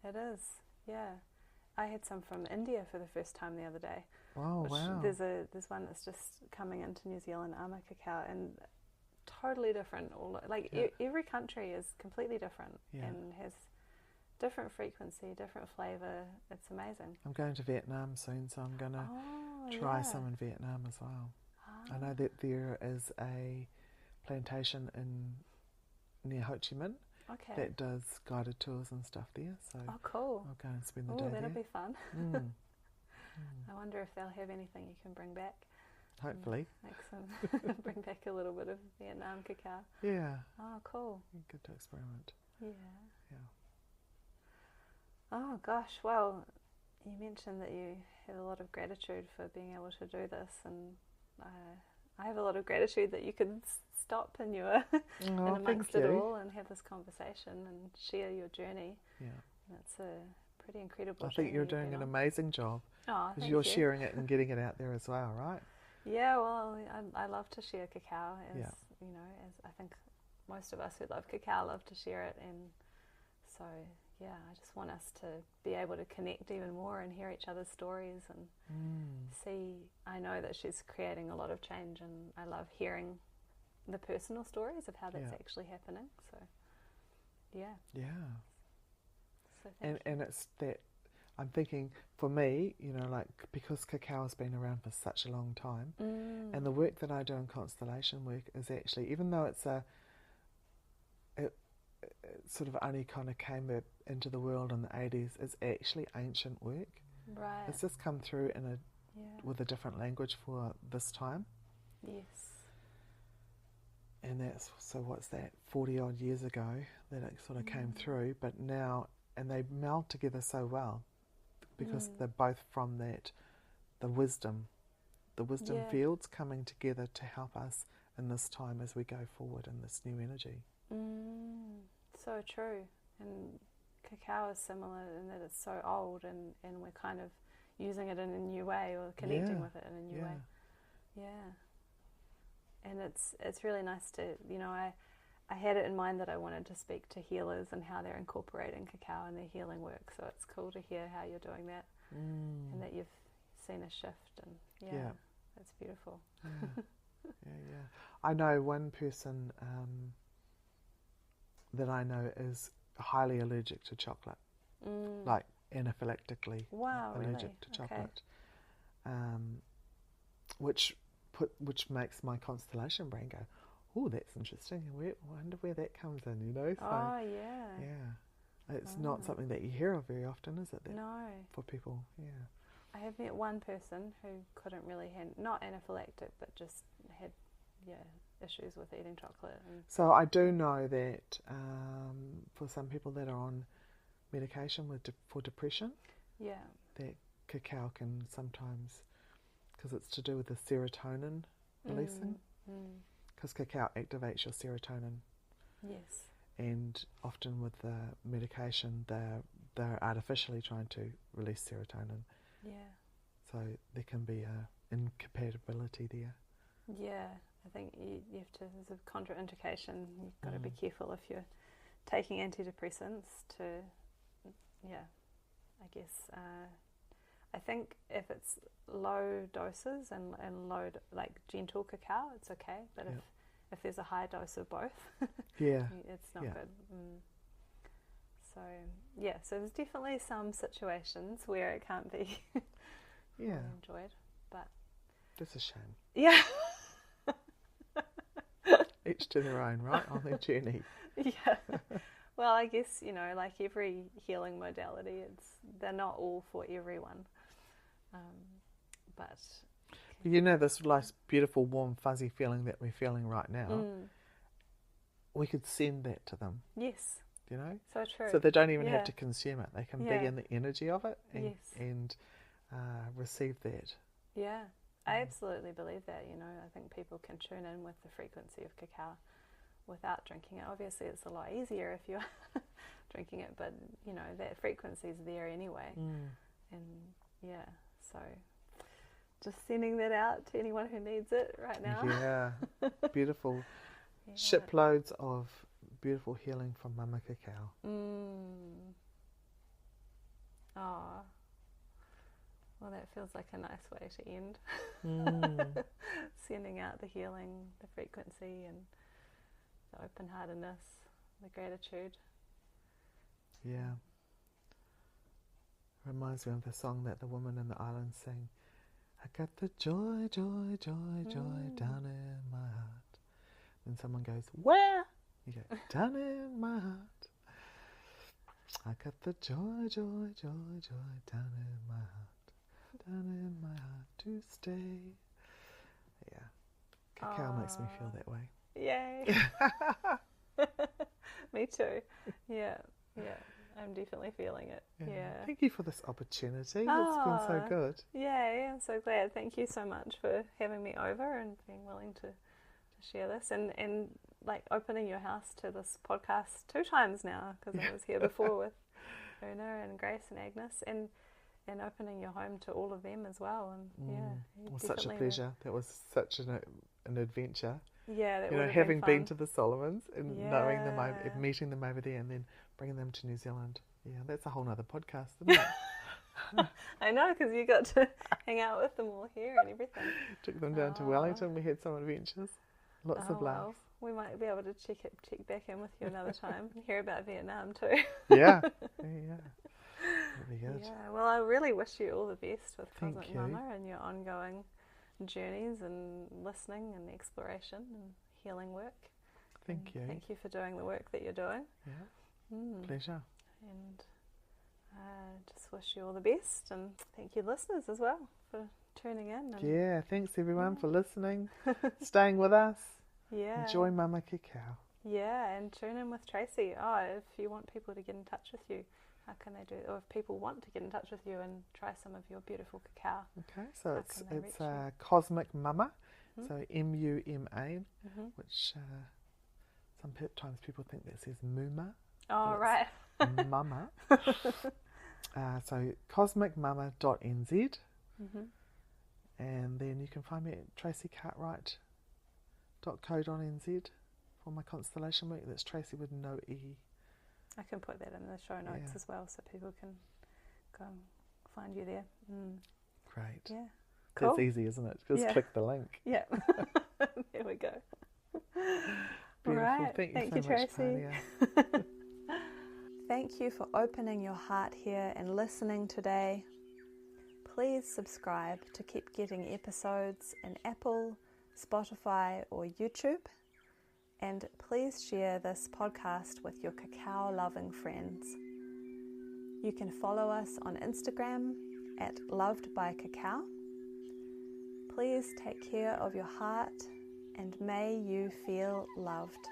it is. Yeah, I had some from India for the first time the other day. Oh, wow. There's one that's just coming into New Zealand, Mumā Cacao, and totally different. Every country is completely different and has different frequency, different flavour. It's amazing. I'm going to Vietnam soon, so I'm going to try some in Vietnam as well. I know that there is a plantation near Ho Chi Minh that does guided tours and stuff there. So cool. I'll go and spend the day there. That'll be fun. I wonder if they'll have anything you can bring back. Hopefully. Bring back a little bit of Vietnam cacao. Yeah. Oh, cool. Good to experiment. Yeah. Oh, gosh. Well, you mentioned that you have a lot of gratitude for being able to do this, and I have a lot of gratitude that you could stop in your in amongst it all and have this conversation and share your journey. Yeah. And it's a pretty incredible. I think you're doing an amazing job because you're sharing it and getting it out there as well, right? Yeah, well, I love to share cacao, as you know, as I think most of us who love cacao love to share it, and so yeah, I just want us to be able to connect even more and hear each other's stories and see. I know that she's creating a lot of change, and I love hearing the personal stories of how that's actually happening. So yeah. So and it's that I'm thinking, for me, you know, like, because cacao has been around for such a long time, and the work that I do in constellation work is actually, even though it sort of only kind of came into the world in the 80s, it's actually ancient work. Right. It's just come through with a different language for this time. Yes. And that's, so what's that, 40 odd years ago that it sort of came through, but now, and they meld together so well, because they're both from the wisdom fields coming together to help us in this time as we go forward in this new energy. So true. And cacao is similar in that it's so old, and we're kind of using it in a new way, or connecting with it in a new way. Yeah. And it's really nice to, you know, I had it in mind that I wanted to speak to healers and how they're incorporating cacao in their healing work. So it's cool to hear how you're doing that, and that you've seen a shift. And that's beautiful. Yeah. I know one person that I know is highly allergic to chocolate, like anaphylactically allergic to chocolate, which makes my constellation brain go, oh, that's interesting. I wonder where that comes in, you know? So, it's not something that you hear of very often, is it? No. For people, I have met one person who couldn't really not anaphylactic, but just had, issues with eating chocolate. So I do know that for some people that are on medication for depression, that cacao can sometimes, because it's to do with the serotonin releasing, because cacao activates your serotonin. Yes. And often with the medication, they're artificially trying to release serotonin. Yeah. So there can be a incompatibility there. Yeah, I think you have to, there's a contraindication. You've got to be careful if you're taking antidepressants to, I guess, I think if it's low doses and low, like gentle cacao, it's okay. But if there's a high dose of both, it's not good. So there's definitely some situations where it can't be enjoyed. But that's a shame. Yeah. Each to their own, right? On their journey. Yeah. Well, I guess, you know, like every healing modality, they're not all for everyone. But you know, this nice, beautiful, warm, fuzzy feeling that we're feeling right now, we could send that to them. Yes. You know? So true. So they don't even have to consume it. They can be in the energy of it and receive that. Yeah. I absolutely believe that, you know. I think people can tune in with the frequency of cacao without drinking it. Obviously, it's a lot easier if you're drinking it, but, you know, that frequency is there anyway. And, so just sending that out to anyone who needs it right now. Yeah, beautiful. Shiploads of beautiful healing from Mumā Cacao. Oh. Well, that feels like a nice way to end. Sending out the healing, the frequency, and the open-heartedness, the gratitude. Yeah. Reminds me of the song that the woman in the island sang. I got the joy, joy, joy, joy down in my heart. And someone goes, where? You go, down in my heart. I got the joy, joy, joy, joy down in my heart. Down in my heart to stay. Yeah. Cacao makes me feel that way. Yay. Me too. Yeah. I'm definitely feeling it. Yeah. Thank you for this opportunity. It's been so good. Yeah, I'm so glad. Thank you so much for having me over and being willing to share this and like opening your house to this podcast 2 times now, because I was here before with Una and Grace and Agnes, and opening your home to all of them as well. And it was such a pleasure. That was such an adventure. Yeah, that having been to the Solomons and knowing them, meeting them over there, and then bringing them to New Zealand. Yeah, that's a whole nother podcast, isn't it? I know, because you got to hang out with them all here and everything. Took them down to Wellington. We had some adventures. Lots of laughs. Well, we might be able to check back in with you another time and hear about Vietnam too. Yeah. That'd be good. Yeah, well, I really wish you all the best with Cosmic Muma and your ongoing journeys and listening and exploration and healing work. Thank you. Thank you for doing the work that you're doing. Yeah, pleasure. And I just wish you all the best, and thank you listeners as well for tuning in. And thanks everyone for listening, staying with us. Yeah. Enjoy Mumā Cacao. Yeah, and tune in with Tracy. If you want people to get in touch with you, how can they do it? Or if people want to get in touch with you and try some of your beautiful cacao. Okay, so it's Cosmic Muma, so Muma, which sometimes people think that says Muma. Oh, right. Mama. So cosmicmuma.nz, and then you can find me at tracycartwright.co.nz for my constellation work. That's Tracy with no E. I can put that in the show notes as well, so people can go and find you there. Great. Yeah. Cool. That's easy, isn't it? Just click the link. Yeah. There we go. Beautiful. All right. Thank you so Tracy. much, Pania. Thank you for opening your heart here and listening today. Please subscribe to keep getting episodes in Apple, Spotify, or YouTube. And please share this podcast with your cacao-loving friends. You can follow us on Instagram at Loved by Cacao. Please take care of your heart and may you feel loved.